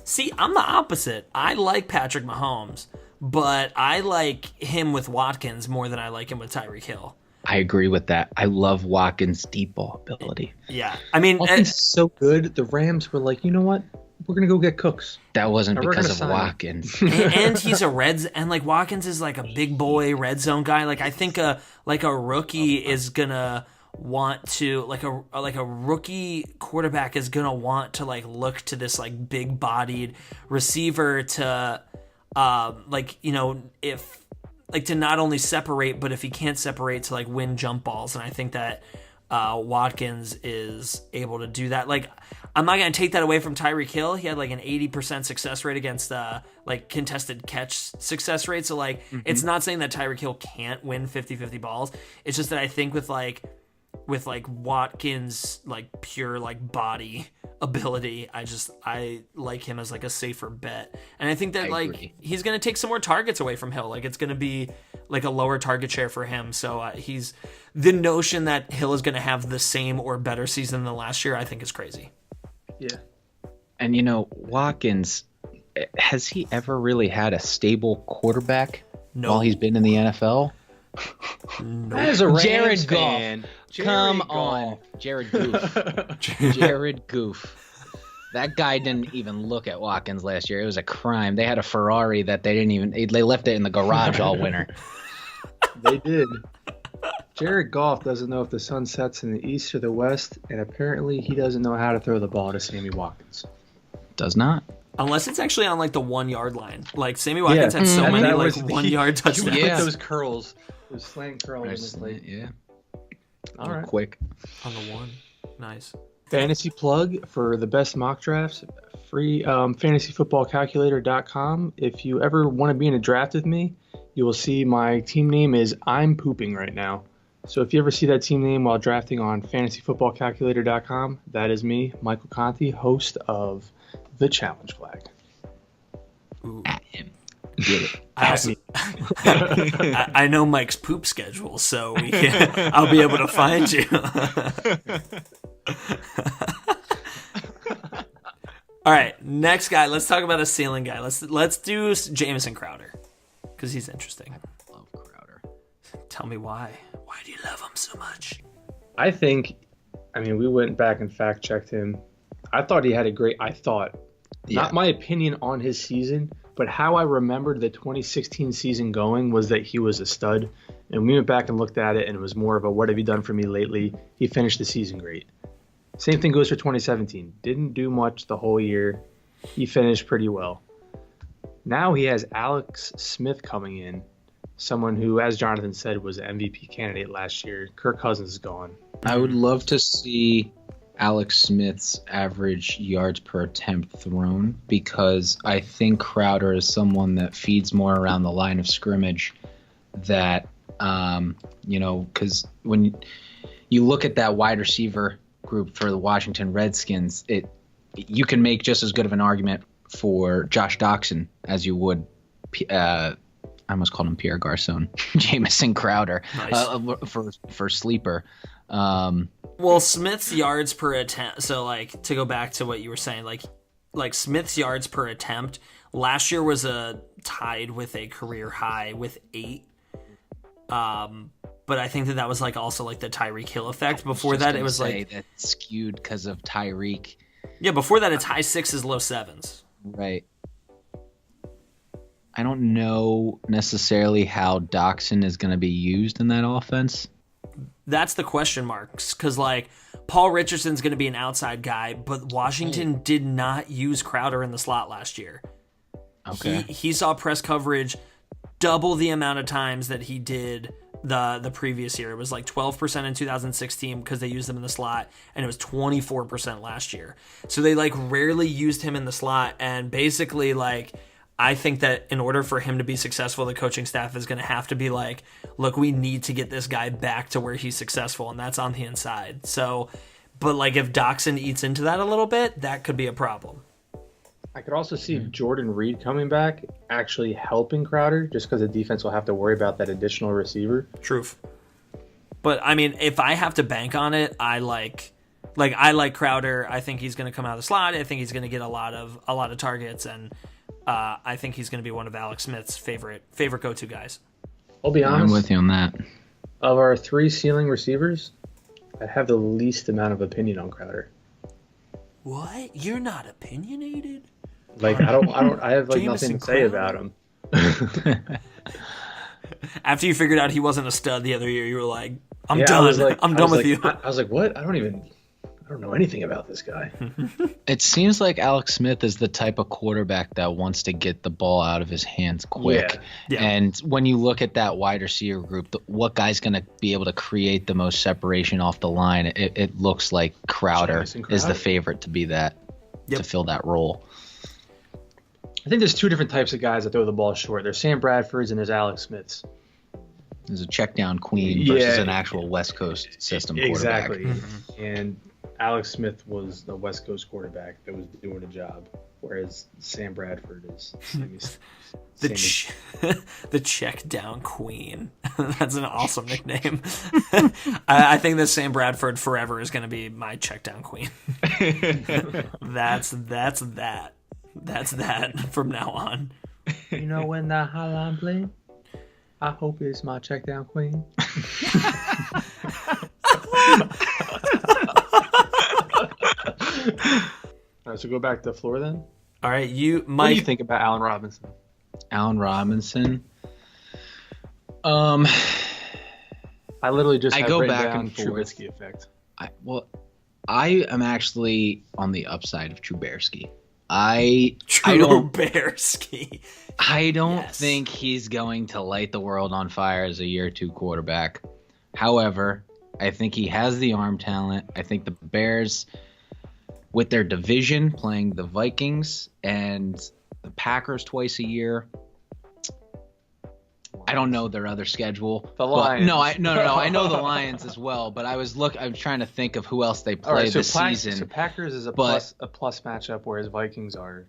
See, I'm the opposite. I like Patrick Mahomes, but I like him with Watkins more than I like him with Tyreek Hill. I agree with that. I love Watkins' deep ball ability. Yeah. I mean, Watkins is so good. The Rams were like, you know what? We're going to go get Cooks. That wasn't because of Watkins. and he's a like Watkins is like a big boy red zone guy. Like I think a rookie is going to want to like a rookie quarterback is going to want to like look to this like big bodied receiver to if like to not only separate, but if he can't separate, to like win jump balls. And I think that Watkins is able to do that. Like, I'm not going to take that away from Tyreek Hill. He had like an 80% success rate against like contested catch success rate. So like, it's not saying that Tyreek Hill can't win 50-50 balls. It's just that I think with Watkins, like pure like body ability, I like him as like a safer bet. And I think that he's going to take some more targets away from Hill. Like it's going to be like a lower target share for him. So he's the notion that Hill is going to have the same or better season than last year, I think is crazy. Yeah. And Watkins, has he ever really had a stable quarterback while he's been in the NFL? No. As a Rams Jared fan, Goff. Come on. Jared Goof. Jared Goof. That guy didn't even look at Watkins last year. It was a crime. They had a Ferrari that they left it in the garage all winter. They did. Jared Goff doesn't know if the sun sets in the east or the west, and apparently he doesn't know how to throw the ball to Sammy Watkins. Does not. Unless it's actually on like the 1 yard line. Like Sammy Watkins had so many like 1 yard touchdowns. Yeah, those curls, those slant curls. Yeah. All right. Quick. On the 1. Nice. Fantasy plug for the best mock drafts. Free fantasyfootballcalculator.com. If you ever want to be in a draft with me, you will see my team name is I'm Pooping right now. So if you ever see that team name while drafting on fantasyfootballcalculator.com, that is me, Michael Conti, host of The Challenge Flag. Ooh. At him. Get it. I know Mike's poop schedule, so I'll be able to find you. All right, next guy. Let's talk about a ceiling guy. Let's do Jamison Crowder because he's interesting. I love Crowder. Tell me why. Why do you love him so much? I mean, we went back and fact checked him. I thought he had not my opinion on his season, but how I remembered the 2016 season going was that he was a stud. And we went back and looked at it, and it was more of a what have you done for me lately? He finished the season great. Same thing goes for 2017. Didn't do much the whole year. He finished pretty well. Now he has Alex Smith coming in, someone who, as Jonathan said, was an MVP candidate last year. Kirk Cousins is gone. I would love to see Alex Smith's average yards per attempt thrown, because I think Crowder is someone that feeds more around the line of scrimmage. That because when you look at that wide receiver group for the Washington Redskins, you can make just as good of an argument for Josh Doxson as you would. I almost called him Pierre Garcon, Jamison Crowder, Nice. for sleeper. Well, Smith's yards per attempt. So, like, to go back to what you were saying, like Smith's yards per attempt last year was tied with a career high with 8. But I think that was like also like the Tyreek Hill effect. Before that, it was like that skewed because of Tyreek. Yeah, before that, it's high 6s, low 7s. Right. I don't know necessarily how Doxson is going to be used in that offense. That's the question marks, because like Paul Richardson's going to be an outside guy, but Washington did not use Crowder in the slot last year. Okay. He saw press coverage double the amount of times that he did the previous year. It was like 12% in 2016 because they used him in the slot, and it was 24% last year. So they like rarely used him in the slot, and basically like I think that in order for him to be successful, the coaching staff is going to have to be like, look, we need to get this guy back to where he's successful, and that's on the inside. So, but like if Doxson eats into that a little bit, that could be a problem. I could also see Jordan Reed coming back actually helping Crowder, just because the defense will have to worry about that additional receiver. Truth. But I mean, if I have to bank on it, I like Crowder. I think he's going to come out of the slot. I think he's going to get a lot of targets, and I think he's going to be one of Alex Smith's favorite go-to guys. I'll be honest. I'm with you on that. Of our 3 ceiling receivers, I have the least amount of opinion on Crowder. What? You're not opinionated? Like I have like Jamison nothing to say Crowder? about him. After you figured out he wasn't a stud the other year, you were like, I'm Yeah, done. I'm done with you. I was like, what? I don't know anything about this guy. It seems like Alex Smith is the type of quarterback that wants to get the ball out of his hands quick. Yeah. And when you look at that wide receiver group, what guy's going to be able to create the most separation off the line? It looks like Crowder is the favorite to be that, to fill that role. I think there's 2 different types of guys that throw the ball short. There's Sam Bradford's and there's Alex Smith's. There's a check down queen versus an actual West Coast system quarterback. Exactly. And Alex Smith was a West Coast quarterback that was doing a job, whereas Sam Bradford is the check down queen. That's an awesome nickname. I think that Sam Bradford forever is going to be my check down queen. That's that. That's that from now on. You know when the hotline played? I hope it's my check down queen. All right, so go back to the floor then. All right, Mike. What do you think about Allen Robinson? Allen Robinson. I literally just have go written back down and forth. Trubisky effect. I am actually on the upside of Trubisky. I don't think he's going to light the world on fire as a year 2 quarterback. However, I think he has the arm talent. I think the Bears, with their division, playing the Vikings and the Packers twice a year. I don't know their other schedule. The Lions. No. I know the Lions as well, but I was trying to think of who else they play this season. So Packers is a plus matchup, whereas Vikings are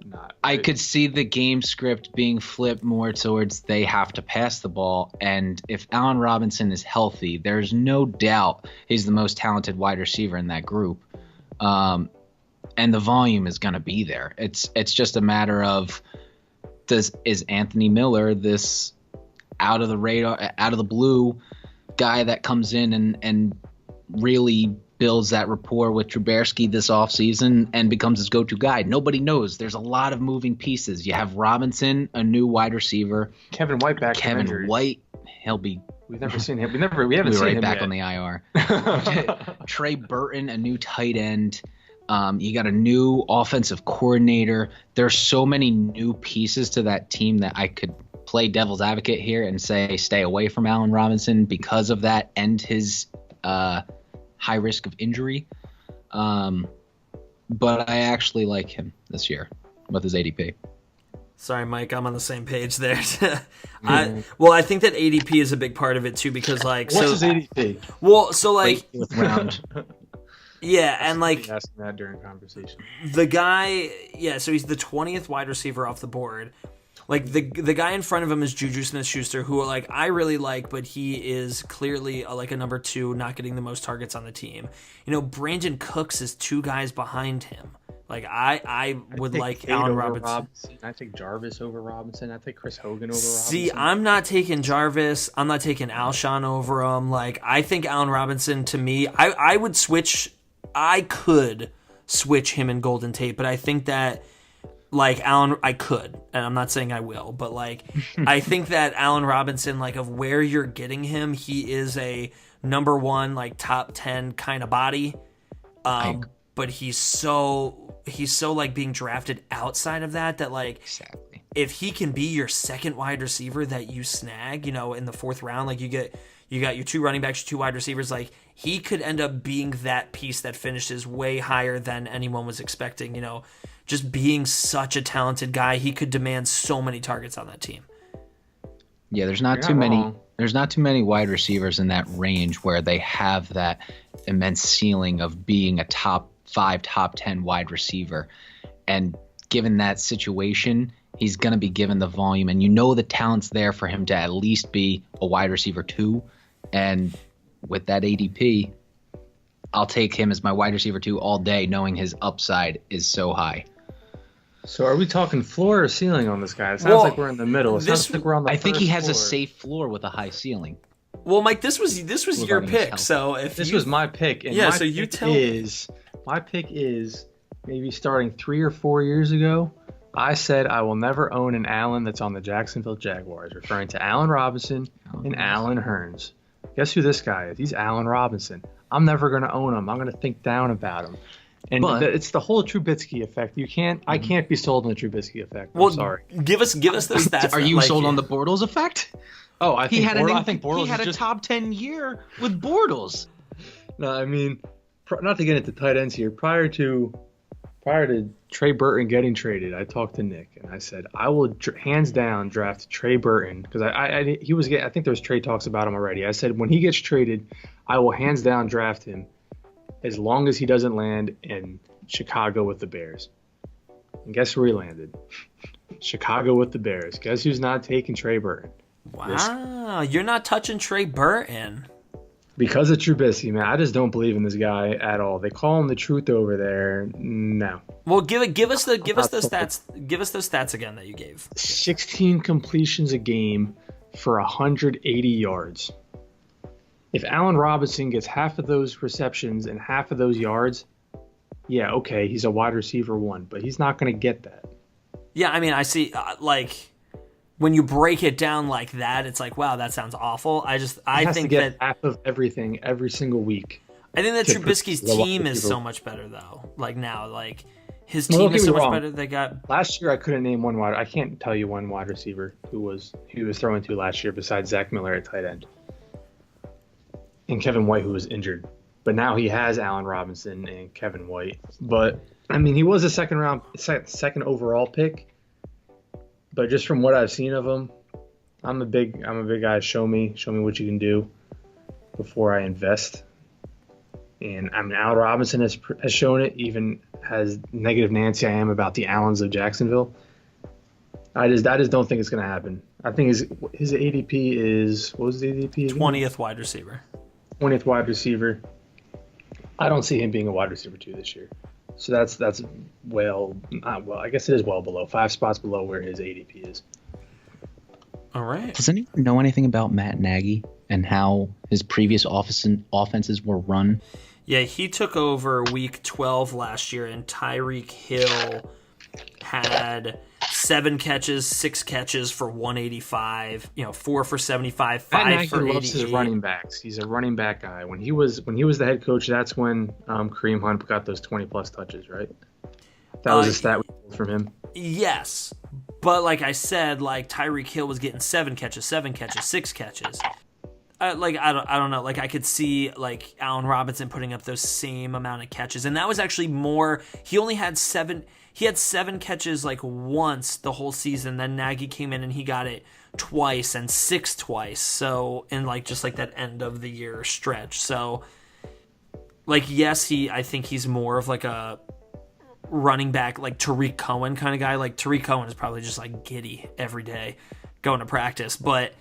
not. I could see the game script being flipped more towards they have to pass the ball, and if Allen Robinson is healthy, there's no doubt he's the most talented wide receiver in that group. And the volume is going to be there. It's just a matter of is Anthony Miller this out of the radar, out of the blue guy that comes in and really builds that rapport with Trubisky this offseason and becomes his go-to guy. Nobody knows. There's a lot of moving pieces. You have Robinson, a new wide receiver. Kevin White back. Kevin White, he'll be. We've never seen him. We haven't seen right him back yet. on the IR. Trey Burton, a new tight end. You got a new offensive coordinator. There's so many new pieces to that team that I could play devil's advocate here and say stay away from Allen Robinson because of that and his high risk of injury. But I actually like him this year with his ADP. Sorry, Mike, I'm on the same page there. I think that ADP is a big part of it too, because like, what's his ADP? Well, so like, round. Yeah, and like asking that during conversation. The guy, so he's the 20th wide receiver off the board. Like the guy in front of him is Juju Smith-Schuster, who like I really like, but he is clearly like a number 2, not getting the most targets on the team. Brandon Cooks is 2 guys behind him. Like I would like Allen Robinson. I take Jarvis over Robinson. I take Chris Hogan over Robinson. See, I'm not taking Jarvis. I'm not taking Alshon over him. Like I think Allen Robinson, to me, I would switch. I could switch him and Golden Tate, but I think that like Allen, I could, and I'm not saying I will, but like I think that Allen Robinson, like of where you're getting him, he is a number 1, like top 10 kind of body. But he's so like being drafted outside of that like Exactly. If he can be your second wide receiver that you snag, in the 4th round, like you got your 2 running backs, your 2 wide receivers, like he could end up being that piece that finishes way higher than anyone was expecting, just being such a talented guy, he could demand so many targets on that team. Yeah, there's not too many wide receivers in that range where they have that immense ceiling of being a top 5, top 10 wide receiver. And given that situation, he's going to be given the volume, and the talent's there for him to at least be a wide receiver 2. And with that ADP, I'll take him as my wide receiver 2 all day, knowing his upside is so high. So are we talking floor or ceiling on this guy? It sounds like we're in the middle. It sounds like we're on the I think he has floor. a safe floor with a high ceiling. Well, Mike, this was your pick. So if this was my pick, and my pick is maybe starting 3 or 4 years ago. I said I will never own an Allen that's on the Jacksonville Jaguars, referring to Allen Robinson and Allen Hurns. Guess who this guy is? He's Allen Robinson. I'm never going to own him. I'm going to think down about him. And it's the whole Trubisky effect. I can't be sold on the Trubisky effect. I'm sorry. Give us the stats. Are you sold on the Bortles effect? Oh, I think Bortles he had a top 10 year with Bortles. No, I mean, not to get into tight ends here. Prior to Trey Burton getting traded, I talked to Nick and I said I will hands down draft Trey Burton because I think there was trade talks about him already. I said when he gets traded, I will hands down draft him as long as he doesn't land in Chicago with the Bears. And guess where he landed? Chicago with the Bears. Guess who's not taking Trey Burton? Wow, you're not touching Trey Burton. Because of Trubisky, man. I just don't believe in this guy at all. They call him the truth over there. No. Well, give us the stats. Give us those stats again that you gave. 16 completions a game for 180 yards. If Allen Robinson gets half of those receptions and half of those yards, yeah, okay, he's a wide receiver 1, but he's not going to get that. Yeah, I mean, I see, when you break it down like that, it's like, wow, that sounds awful. I think that half of everything every single week. I think that Trubisky's team is so much better though. Like now, like his team is so much better. They got last year. I couldn't name one wide. I can't tell you one wide receiver who was throwing to last year besides Zach Miller at tight end and Kevin White, who was injured. But now he has Allen Robinson and Kevin White. But I mean, he was a second overall pick. But just from what I've seen of him, I'm a big guy. Show me what you can do before I invest. And I mean, Allen Robinson has shown it. Even as negative Nancy I am about the Allens of Jacksonville, I just don't think it's going to happen. I think his ADP is, what was the ADP again? 20th wide receiver. 20th wide receiver. I don't see him being a wide receiver 2 this year. So that's I guess it is well below, 5 spots below where his ADP is. All right. Does anyone know anything about Matt Nagy and how his previous offenses were run? Yeah, he took over week 12 last year, and Tyreek Hill had 7 catches, 6 catches for 185, 4 for 75, 5 for 88. Loves his running backs. He's a running back guy. When he was the head coach, that's when Kareem Hunt got those 20 plus touches, right? That was a stat we pulled from him. Yes, But like I said, like Tyreek Hill was getting 7 catches, 6 catches. I don't know. Like I could see like Allen Robinson putting up those same amount of catches, and that was actually more. He only had 7. He had 7 catches like once the whole season. Then Nagy came in and he got it twice and 6 twice. So in like just like that end of the year stretch. So like yes, I think he's more of like a running back like Tariq Cohen kind of guy. Like Tariq Cohen is probably just like giddy every day going to practice, but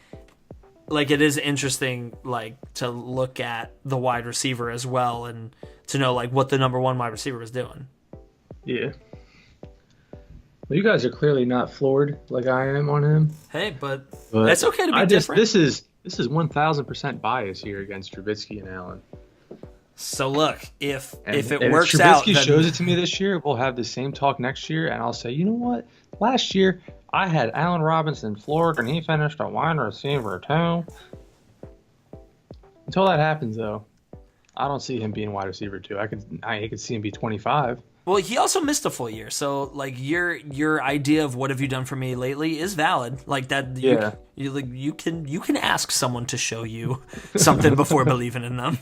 like it is interesting like to look at the wide receiver as well and to know like what the number 1 wide receiver was doing. Yeah. Well, you guys are clearly not floored like I am on him. Hey, but that's okay to be different. This is 1,000% bias here against Trubisky and Allen. So look, if it And works if out, Trubisky then shows it to me this year, we'll have the same talk next year, and I'll say, you know what? Last year I had Allen Robinson floored, and he finished a wide receiver too. Until that happens, though, I don't see him being wide receiver 2. I could see him be 25. well, he also missed a full year. So like your idea of what have you done for me lately is valid. Like that, you can ask someone to show you something before believing in them.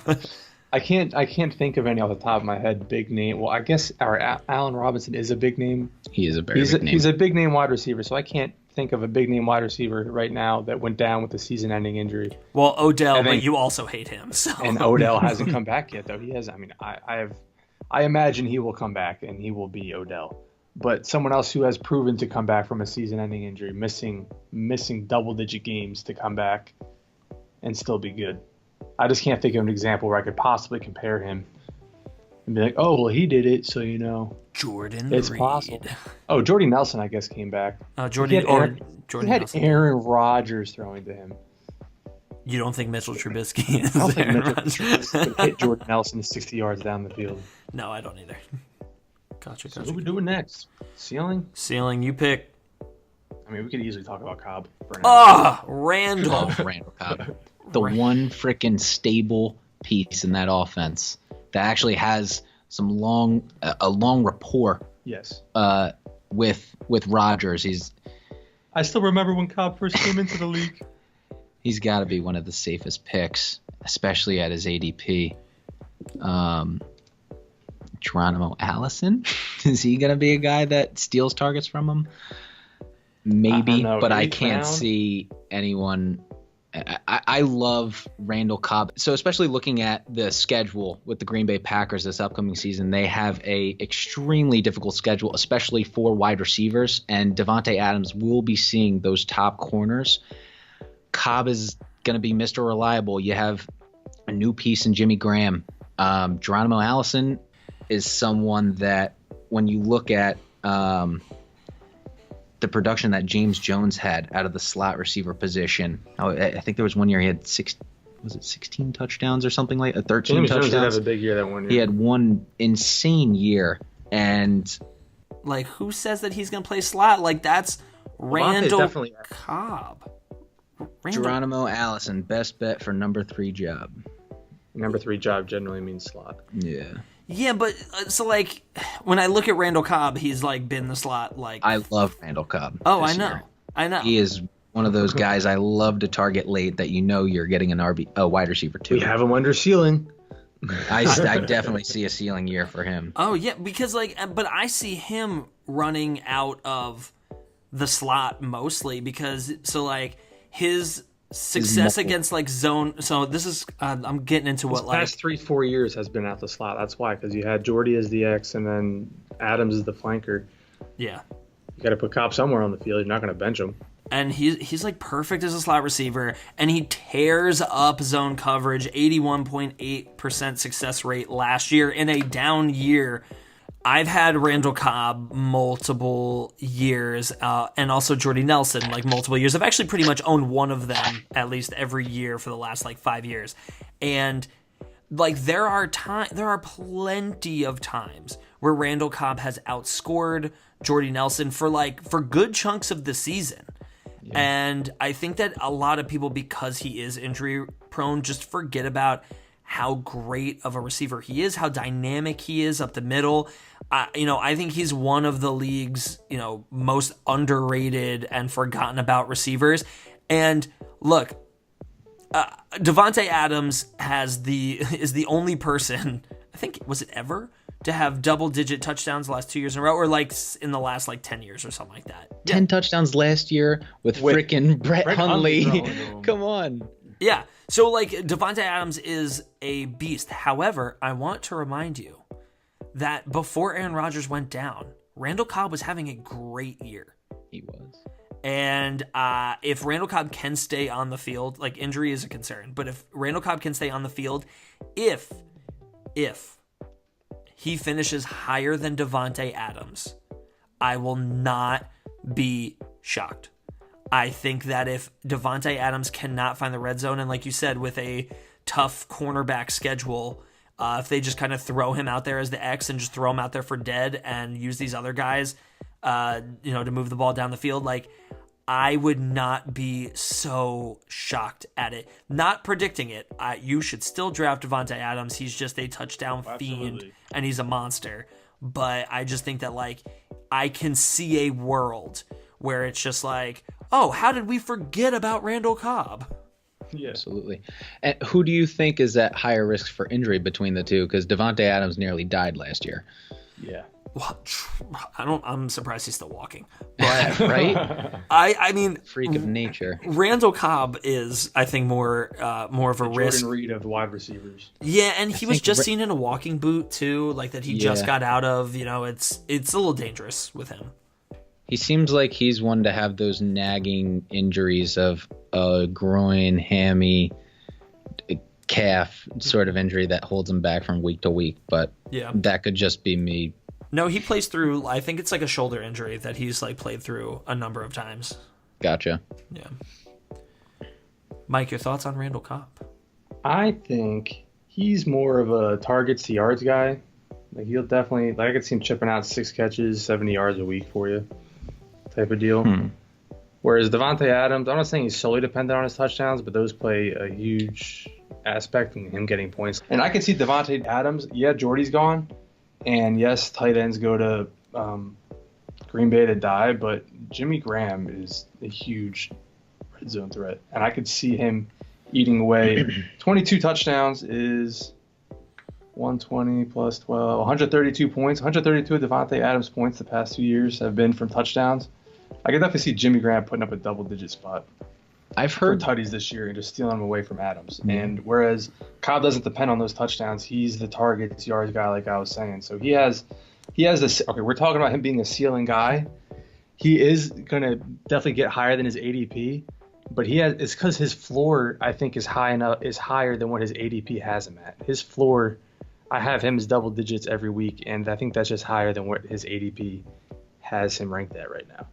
I can't think of any off the top of my head. Big name. Well, I guess Allen Robinson is a big name. He is a very big name. He's a big name wide receiver, so I can't think of a big name wide receiver right now that went down with a season-ending injury. Well, Odell, but you also hate him. So. And Odell hasn't come back yet, though. He has. I mean, I imagine he will come back, and he will be Odell. But someone else who has proven to come back from a season-ending injury, missing double-digit games to come back and still be good. I just can't think of an example where I could possibly compare him and be like, oh, well, he did it, so you know. Jordan It's Reed. possible. Oh, Jordy Nelson, I guess, came back. Jordan He had Nelson. Aaron Rodgers throwing to him. You don't think Mitchell Trubisky is I don't think Aaron Mitchell Rodgers? Trubisky could hit Jordan Nelson 60 yards down the field. No, I don't either. Gotcha. So what are we doing next? Ceiling? Ceiling, you pick. I mean, we could easily talk about Cobb for an hour. Randall. Love Randall Cobb. The one freaking stable piece in that offense that actually has some a long rapport Yes. with Rodgers. I still remember when Cobb first came into the league. He's got to be one of the safest picks, especially at his ADP. Geronimo Allison, is he going to be a guy that steals targets from him? Maybe, but I can't see anyone. I love Randall Cobb. So especially looking at the schedule with the Green Bay Packers this upcoming season, they have a extremely difficult schedule, especially for wide receivers, and Devontae Adams will be seeing those top corners. Cobb is going to be Mr. Reliable. You have a new piece in Jimmy Graham. Geronimo Allison is someone that when you look at the production that James Jones had out of the slot receiver position. I think there was one year he had 16 touchdowns or something like 13 James touchdowns. Jones did have a big year that one year. He had one insane year, and Like, who says that he's going to play slot? Like, that's Randall definitely- Cobb. Geronimo Allison, best bet for number 3 job. Number 3 job generally means slot. Yeah. Yeah, but so like when I look at Randall Cobb, he's like been the slot. Like I love Randall Cobb. oh, this I know, year. I know. He is one of those guys I love to target late that you know you're getting a wide receiver too. We have him under ceiling. I definitely see a ceiling year for him. Oh yeah, because like, but I see him running out of the slot mostly because so like his success against like zone. So this is I'm getting into what like Past 3-4 years has been out the slot. That's why, because you had Jordy as the X and then Adams as the flanker. yeah. You got to put Cobb somewhere on the field. You're not going to bench him. And he's like perfect as a slot receiver, and he tears up zone coverage, 81.8% success rate last year in a down year. I've had Randall Cobb multiple years, and also Jordy Nelson like multiple years. I've actually pretty much owned one of them at least every year for the last like 5 years, and like there are plenty of times where Randall Cobb has outscored Jordy Nelson for good chunks of the season. Yeah. And I think that a lot of people, because he is injury prone, just forget about how great of a receiver he is, how dynamic he is up the middle. I think he's one of the league's, most underrated and forgotten about receivers. And look, Davante Adams is the only person, I think, was it ever, to have double-digit touchdowns the last 2 years in a row, or like in the last 10 years or something like that. 10 touchdowns last year with frickin' Brett Hundley. Come on. Yeah. So Davante Adams is a beast. However, I want to remind you that before Aaron Rodgers went down, Randall Cobb was having a great year. He was. And if Randall Cobb can stay on the field, injury is a concern, but if Randall Cobb can stay on the field, if he finishes higher than Davante Adams, I will not be shocked. I think that if Davante Adams cannot find the red zone, and like you said, with a tough cornerback schedule, if they just kind of throw him out there as the X and just throw him out there for dead and use these other guys, to move the ball down the field, I would not be so shocked at it. Not predicting it. You should still draft Davante Adams. He's just a touchdown fiend, and he's a monster. But I just think that, I can see a world where it's just oh, how did we forget about Randall Cobb? Yeah, absolutely. And who do you think is at higher risk for injury between the two? Because Davante Adams nearly died last year. Yeah. Well, I'm surprised he's still walking. But right? I mean, freak of nature. Randall Cobb is, I think, more of a risk. Jordan Reed of the wide receivers. Yeah, and he was just seen in a walking boot too, that he just got out of. It's a little dangerous with him. He seems like he's one to have those nagging injuries of a groin, hammy, calf sort of injury that holds him back from week to week. But that could just be me. No, he plays through, I think it's a shoulder injury that he's played through a number of times. Gotcha. Yeah. Mike, your thoughts on Randall Cobb? I think he's more of a targets to yards guy. He'll definitely, I could see him chipping out 6 catches, 70 yards a week for you type of deal. Whereas Davante Adams, I'm not saying he's solely dependent on his touchdowns, but those play a huge aspect in him getting points. And I can see Davante Adams, Jordy's gone. And yes, tight ends go to Green Bay to die, but Jimmy Graham is a huge red zone threat. And I could see him eating away. 22 touchdowns is 120 plus 12, 132 points. 132 of Davante Adams' points the past 2 years have been from touchdowns. I could definitely see Jimmy Graham putting up a double-digit spot. I've heard tutties this year and just stealing them away from Adams. And whereas Cobb doesn't depend on those touchdowns, he's the target yards guy, like I was saying. So he has this. Okay, we're talking about him being a ceiling guy. He is gonna definitely get higher than his ADP, but it's because his floor I think is higher than what his ADP has him at. His floor, I have him as double digits every week, and I think that's just higher than what his ADP has him ranked at right now.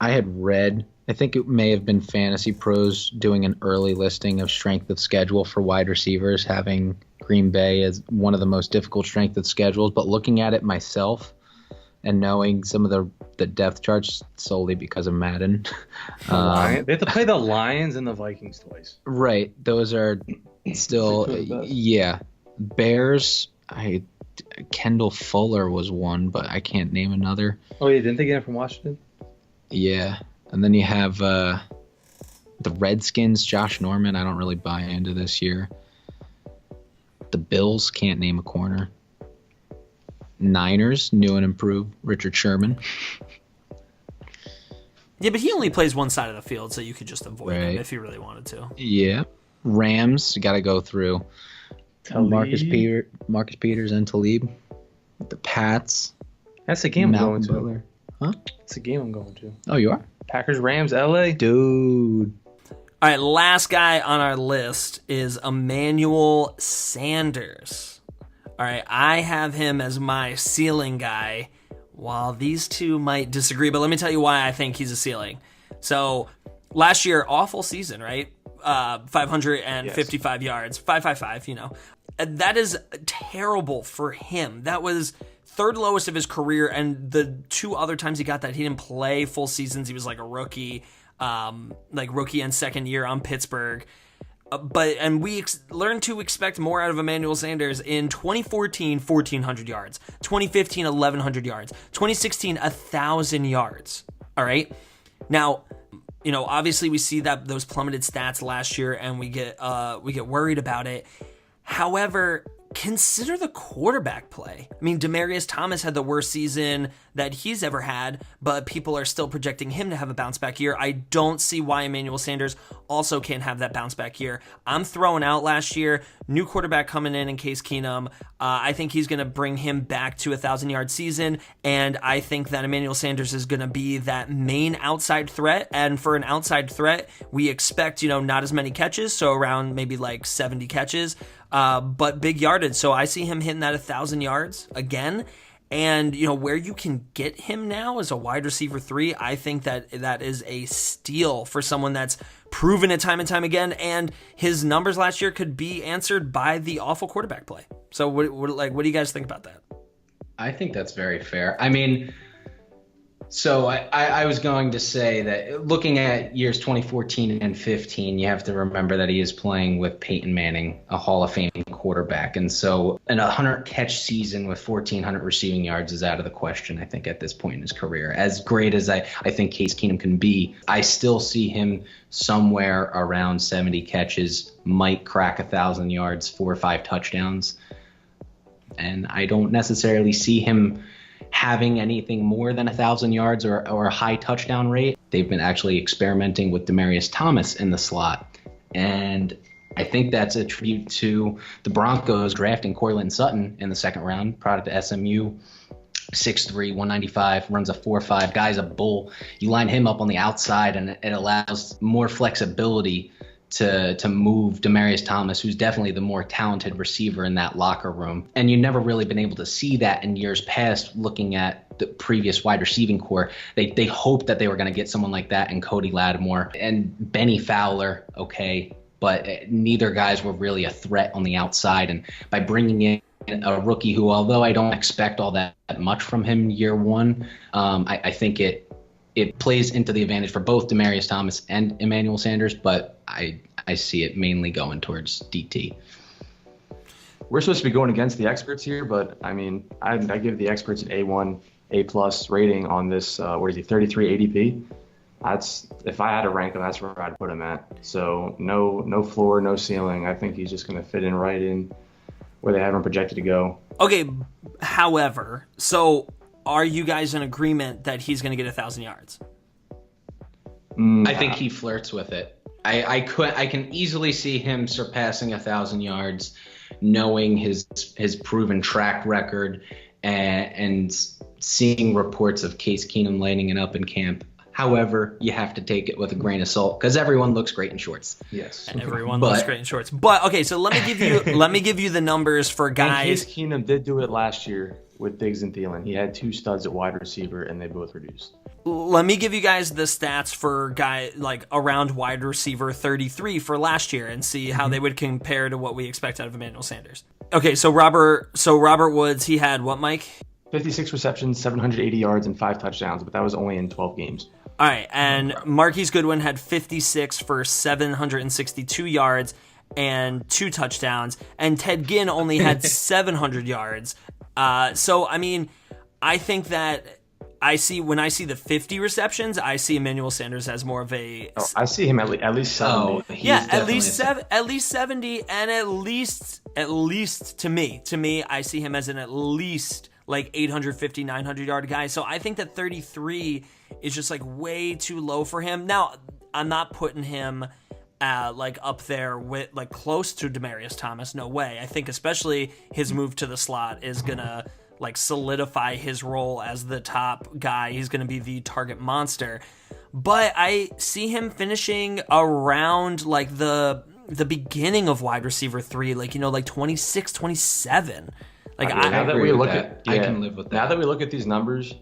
I had read, I think it may have been Fantasy Pros doing an early listing of strength of schedule for wide receivers, having Green Bay as one of the most difficult strength of schedules. But looking at it myself and knowing some of the depth charts solely because of Madden. They have to play the Lions and the Vikings twice. Right. Those are still, Bears, Kendall Fuller was one, but I can't name another. Oh, yeah, didn't they get him from Washington? Yeah, and then you have the Redskins, Josh Norman. I don't really buy into this year. The Bills, can't name a corner. Niners, new and improved, Richard Sherman. Yeah, but he only plays one side of the field, so you could just avoid him if you really wanted to. Yeah. Rams, got to go through Marcus Peters and Talib. The Pats. That's the game I'm going to. Butler. Huh? It's a game I'm going to. Oh, you are? Packers, Rams, LA. Dude. All right, last guy on our list is Emmanuel Sanders. All right, I have him as my ceiling guy, while these two might disagree, but let me tell you why I think he's a ceiling. So, last year, awful season, right? 555 yards, 555, That is terrible for him. That was third lowest of his career, and the 2 other times he got that, he didn't play full seasons. He was like a rookie, rookie and second year on Pittsburgh. And we learned to expect more out of Emmanuel Sanders in 2014, 1,400 yards, 2015, 1,100 yards, 2016, 1,000 yards. All right. Now, obviously we see that those plummeted stats last year, and we get worried about it. However, consider the quarterback play. I mean, Demaryius Thomas had the worst season that he's ever had, but people are still projecting him to have a bounce back year. I don't see why Emmanuel Sanders also can't have that bounce back year. I'm throwing out last year, new quarterback coming in Case Keenum. I think he's going to bring him back to a 1,000-yard season, and I think that Emmanuel Sanders is going to be that main outside threat. And for an outside threat, we expect, not as many catches, so around maybe like 70 catches, but big yardage. So I see him hitting that 1,000 yards again. And, where you can get him now as a wide receiver 3, I think that is a steal for someone that's proven it time and time again. And his numbers last year could be answered by the awful quarterback play. So what do you guys think about that? I think that's very fair. I mean, so I was going to say that looking at years 2014 and 15, you have to remember that he is playing with Peyton Manning, a Hall of Fame quarterback. And so an 100-catch season with 1,400 receiving yards is out of the question, I think, at this point in his career. As great as I think Case Keenum can be, I still see him somewhere around 70 catches, might crack 1,000 yards, 4 or 5 touchdowns. And I don't necessarily see him having anything more than 1,000 yards or a high touchdown rate. They've been actually experimenting with Demaryius Thomas in the slot. And I think that's a tribute to the Broncos drafting Courtland Sutton in the second round, product of SMU, 6'3", 195, runs a 4.5. Guy's a bull. You line him up on the outside, and it allows more flexibility to move Demaryius Thomas, who's definitely the more talented receiver in that locker room. And you've never really been able to see that in years past looking at the previous wide receiving core. They hoped that they were going to get someone like that in Cody Lattimore and Benny Fowler, okay, but neither guys were really a threat on the outside. And by bringing in a rookie who, although I don't expect all that much from him year one, I think it plays into the advantage for both Demaryius Thomas and Emmanuel Sanders, but I see it mainly going towards DT. We're supposed to be going against the experts here, but I mean, I give the experts an A1, A+ rating on this. 33 ADP? That's, if I had to rank him, that's where I'd put him at. So no floor, no ceiling. I think he's just going to fit in right in where they have him projected to go. Okay, however, so are you guys in agreement that he's going to get 1,000 yards? I think he flirts with it. I can easily see him surpassing 1,000 yards, knowing his proven track record and seeing reports of Case Keenum lighting it up in camp. However, you have to take it with a grain of salt because everyone looks great in shorts. Yes, and everyone looks great in shorts. But okay, so let me give you the numbers for guys. And Case Keenum did do it last year with Diggs and Thielen. He had 2 studs at wide receiver, and they both reduced. Let me give you guys the stats for around wide receiver 33 for last year and see how they would compare to what we expect out of Emmanuel Sanders. Okay, so Robert Woods, he had what, Mike? 56 receptions, 780 yards, and 5 touchdowns, but that was only in 12 games. All right, and Marquise Goodwin had 56 for 762 yards and 2 touchdowns, and Ted Ginn only had 700 yards. So, I mean, I think that when I see the 50 receptions, I see Emmanuel Sanders as more of a. Oh, I see him at least 70. Yeah, at least 70, and at least to me, I see him as an at least like 850, 900 yard guy. So I think that 33 is just like way too low for him. Now, I'm not putting him up there with close to Demaryius Thomas. No way. I think especially his move to the slot is gonna solidify his role as the top guy. He's gonna be the target monster. But I see him finishing around the beginning of wide receiver 3, 26, 27. I can live with that. Now that we look at these numbers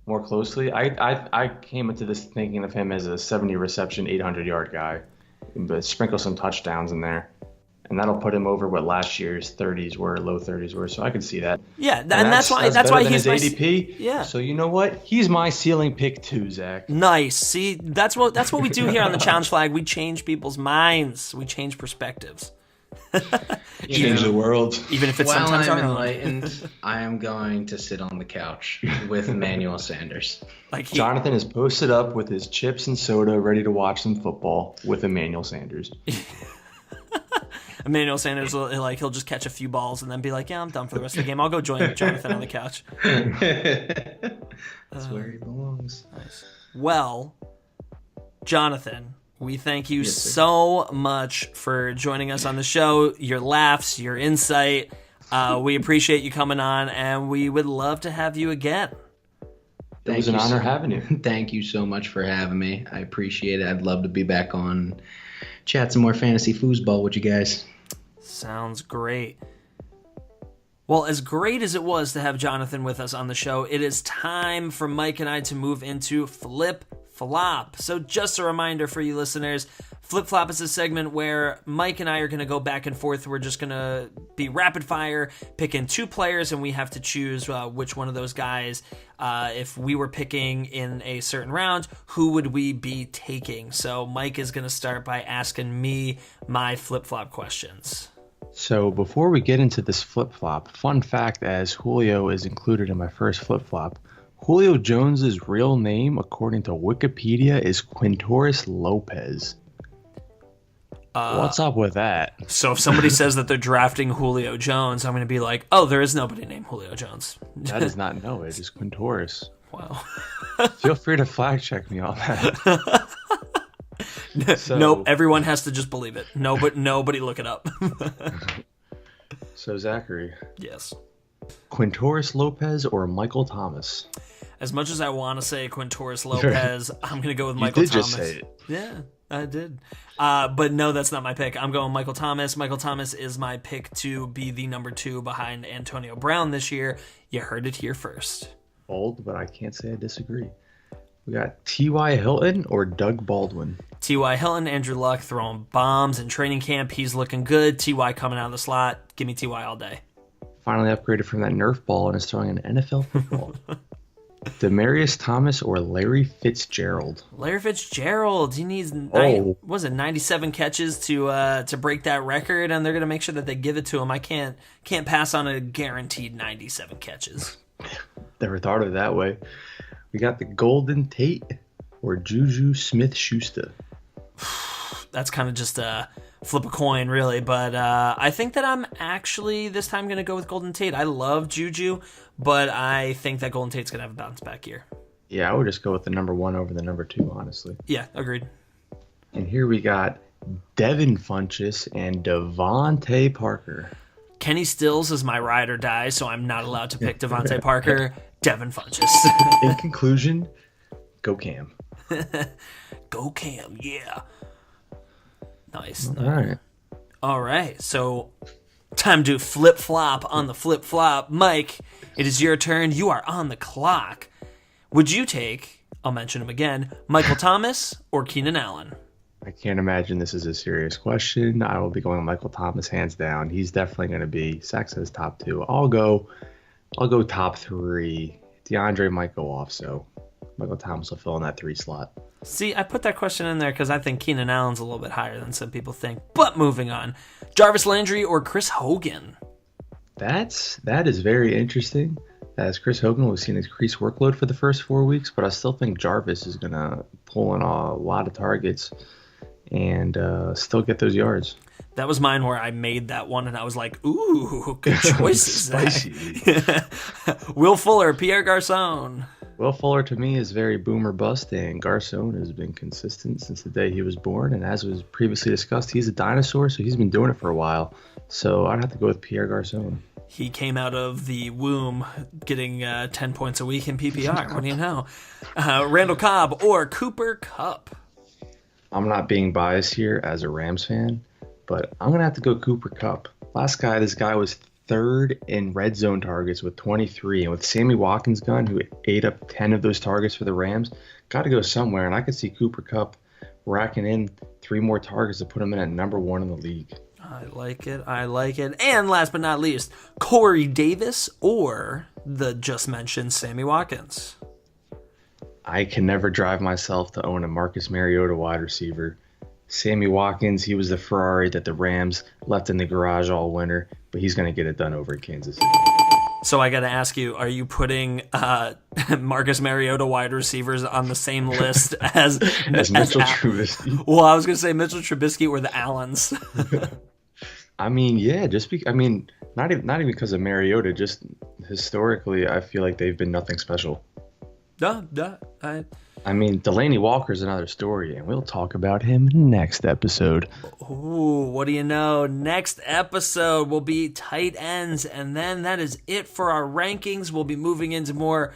more closely, I came into this thinking of him as a 70 reception, 800 yard guy, but sprinkle some touchdowns in there. and that'll put him over what last year's 30s were, low 30s were. So I can see that. Yeah, and that's why better than he's his my ADP. Yeah. So you know what? He's my ceiling pick too, Zach. Nice. See, that's what we do here on the Challenge Flag. We change people's minds. We change perspectives. Change the world. Even if it's While sometimes I'm our own. enlightened, I am going to sit on the couch with Emmanuel Sanders. Like Jonathan is posted up with his chips and soda, ready to watch some football with Emmanuel Sanders. Emmanuel Sanders he'll just catch a few balls and then be like, yeah, I'm done for the rest of the game. I'll go join Jonathan on the couch. That's where he belongs. Nice. Well, Jonathan, we thank you so much for joining us on the show. Your laughs, your insight. We appreciate you coming on, and we would love to have you again. It was an honor having you. Thank you so much for having me. I appreciate it. I'd love to be back on, chat some more fantasy foosball with you guys. Sounds great. Well, as great as it was to have Jonathan with us on the show, it is time for Mike and I to move into Flip Flop. So just a reminder for you listeners, Flip Flop is a segment where Mike and I are going to go back and forth. We're just going to be rapid fire, picking two players, and we have to choose which one of those guys, if we were picking in a certain round, who would we be taking? So Mike is going to start by asking me my Flip Flop questions. So before we get into this flip-flop, fun fact as Julio is included in my first flip-flop, Julio Jones's real name, according to Wikipedia, is Quintoris Lopez. What's up with that? So if somebody says that they're drafting Julio Jones, I'm going to be like, oh, there is nobody named Julio Jones. That is not no, it is Quintoris. Wow. Feel free to flag check me on that. So, nope, everyone has to just believe it. No, but nobody look it up. So Zachary, Yes. Quintoris Lopez or Michael Thomas? As much as I want to say Quintoris Lopez, I'm going to go with Michael You did Thomas. just say it. Yeah, I did. But no, that's not my pick. I'm going Michael Thomas. Michael Thomas is my pick to be the number 2 behind Antonio Brown this year. You heard it here first. Bold, but I can't say I disagree. We got T.Y. Hilton or Doug Baldwin? T.Y. Hilton, Andrew Luck throwing bombs in training camp. He's looking good. T.Y. coming out of the slot. Give me T.Y. all day. Finally upgraded from that Nerf ball and is throwing an NFL football. Demarius Thomas or Larry Fitzgerald? Larry Fitzgerald. He needs 97 catches to break that record, and they're gonna make sure that they give it to him. I can't pass on a guaranteed 97 catches. Never thought of it that way. We got the Golden Tate or Juju Smith-Schuster. That's kind of just a flip a coin, really. But I think that I'm actually this time going to go with Golden Tate. I love Juju, but I think that Golden Tate's going to have a bounce back year. Yeah, I would just go with the number 1 over the number 2, honestly. Yeah, agreed. And here we got Devin Funchess and Devontae Parker. Kenny Stills is my ride or die, so I'm not allowed to pick Devontae Parker. Devin Funchess. In conclusion, go Cam. Go Cam, yeah. Nice. All right, so time to flip-flop on the flip-flop. Mike, it is your turn. You are on the clock. Would you take, I'll mention him again, Michael Thomas or Keenan Allen? I can't imagine this is a serious question. I will be going Michael Thomas hands down. He's definitely going to be Saxon's top 2. I'll go top 3. DeAndre might go off, so Michael Thomas will fill in that 3 slot. See, I put that question in there because I think Keenan Allen's a little bit higher than some people think. But moving on, Jarvis Landry or Chris Hogan? That is very interesting. As Chris Hogan was seeing increased workload for the first 4 weeks, but I still think Jarvis is going to pull in a lot of targets and still get those yards. That was mine where I made that one, and I was like, ooh, good choices. Spicy. Will Fuller, Pierre Garçon. Will Fuller, to me, is very boom or bust, and Garcon has been consistent since the day he was born. And as was previously discussed, he's a dinosaur, so he's been doing it for a while. So I'd have to go with Pierre Garcon. He came out of the womb getting 10 points a week in PPR. What do you know? Randall Cobb or Cooper Kupp? I'm not being biased here as a Rams fan, but I'm going to have to go Cooper Kupp. This guy was 3rd in red zone targets with 23, and with Sammy Watkins' gun, who ate up 10 of those targets for the Rams, got to go somewhere, and I could see Cooper Kupp racking in 3 more targets to put him in at number 1 in the league. I like it. I like it. And last but not least, Corey Davis or the just mentioned Sammy Watkins. I can never drive myself to own a Marcus Mariota wide receiver. Sammy Watkins, he was the Ferrari that the Rams left in the garage all winter, but he's going to get it done over at Kansas City. So I got to ask you, are you putting Marcus Mariota wide receivers on the same list as Mitchell Trubisky? Well, I was going to say Mitchell Trubisky or the Allens. I mean, yeah, not even because of Mariota, just historically, I feel like they've been nothing special. I mean, Delaney Walker's another story, and we'll talk about him next episode. Ooh, what do you know? Next episode will be tight ends, and then that is it for our rankings. We'll be moving into more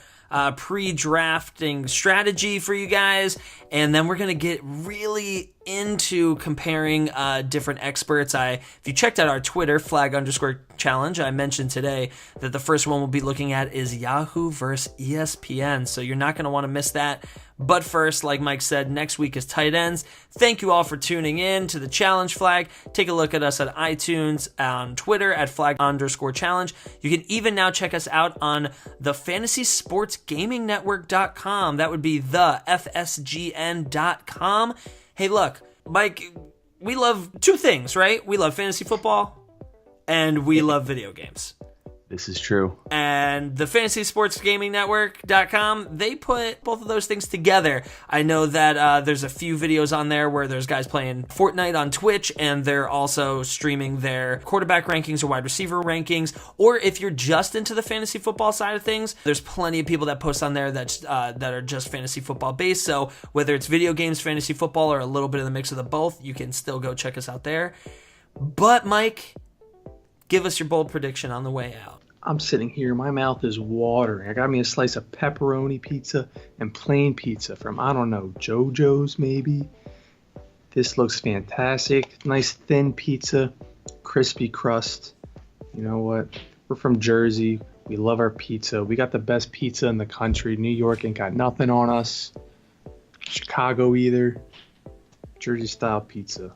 pre-drafting strategy for you guys, and then we're going to get really into comparing different experts. If you checked out our Twitter, _challenge, I mentioned today that the first one we'll be looking at is Yahoo versus ESPN, so you're not going to want to miss that. But first, like Mike said, next week is tight ends. Thank you all for tuning in to the Challenge Flag. Take a look at us at iTunes, on Twitter at _challenge. You can even now check us out on the FantasySportsGamingNetwork.com. That would be the FSGN.com. Hey, look, Mike, we love two things, right? We love fantasy football and we love video games. This is true. And the FantasySportsGamingNetwork.com, they put both of those things together. I know that there's a few videos on there where there's guys playing Fortnite on Twitch, and they're also streaming their quarterback rankings or wide receiver rankings. Or if you're just into the fantasy football side of things, there's plenty of people that post on there that are just fantasy football based. So whether it's video games, fantasy football, or a little bit of the mix of the both, you can still go check us out there. But Mike, give us your bold prediction on the way out. I'm sitting here, my mouth is watering. I got me a slice of pepperoni pizza and plain pizza from, I don't know, JoJo's maybe. This looks fantastic. Nice thin pizza, crispy crust. You know what? We're from Jersey. We love our pizza. We got the best pizza in the country. New York ain't got nothing on us. Chicago either. Jersey style pizza.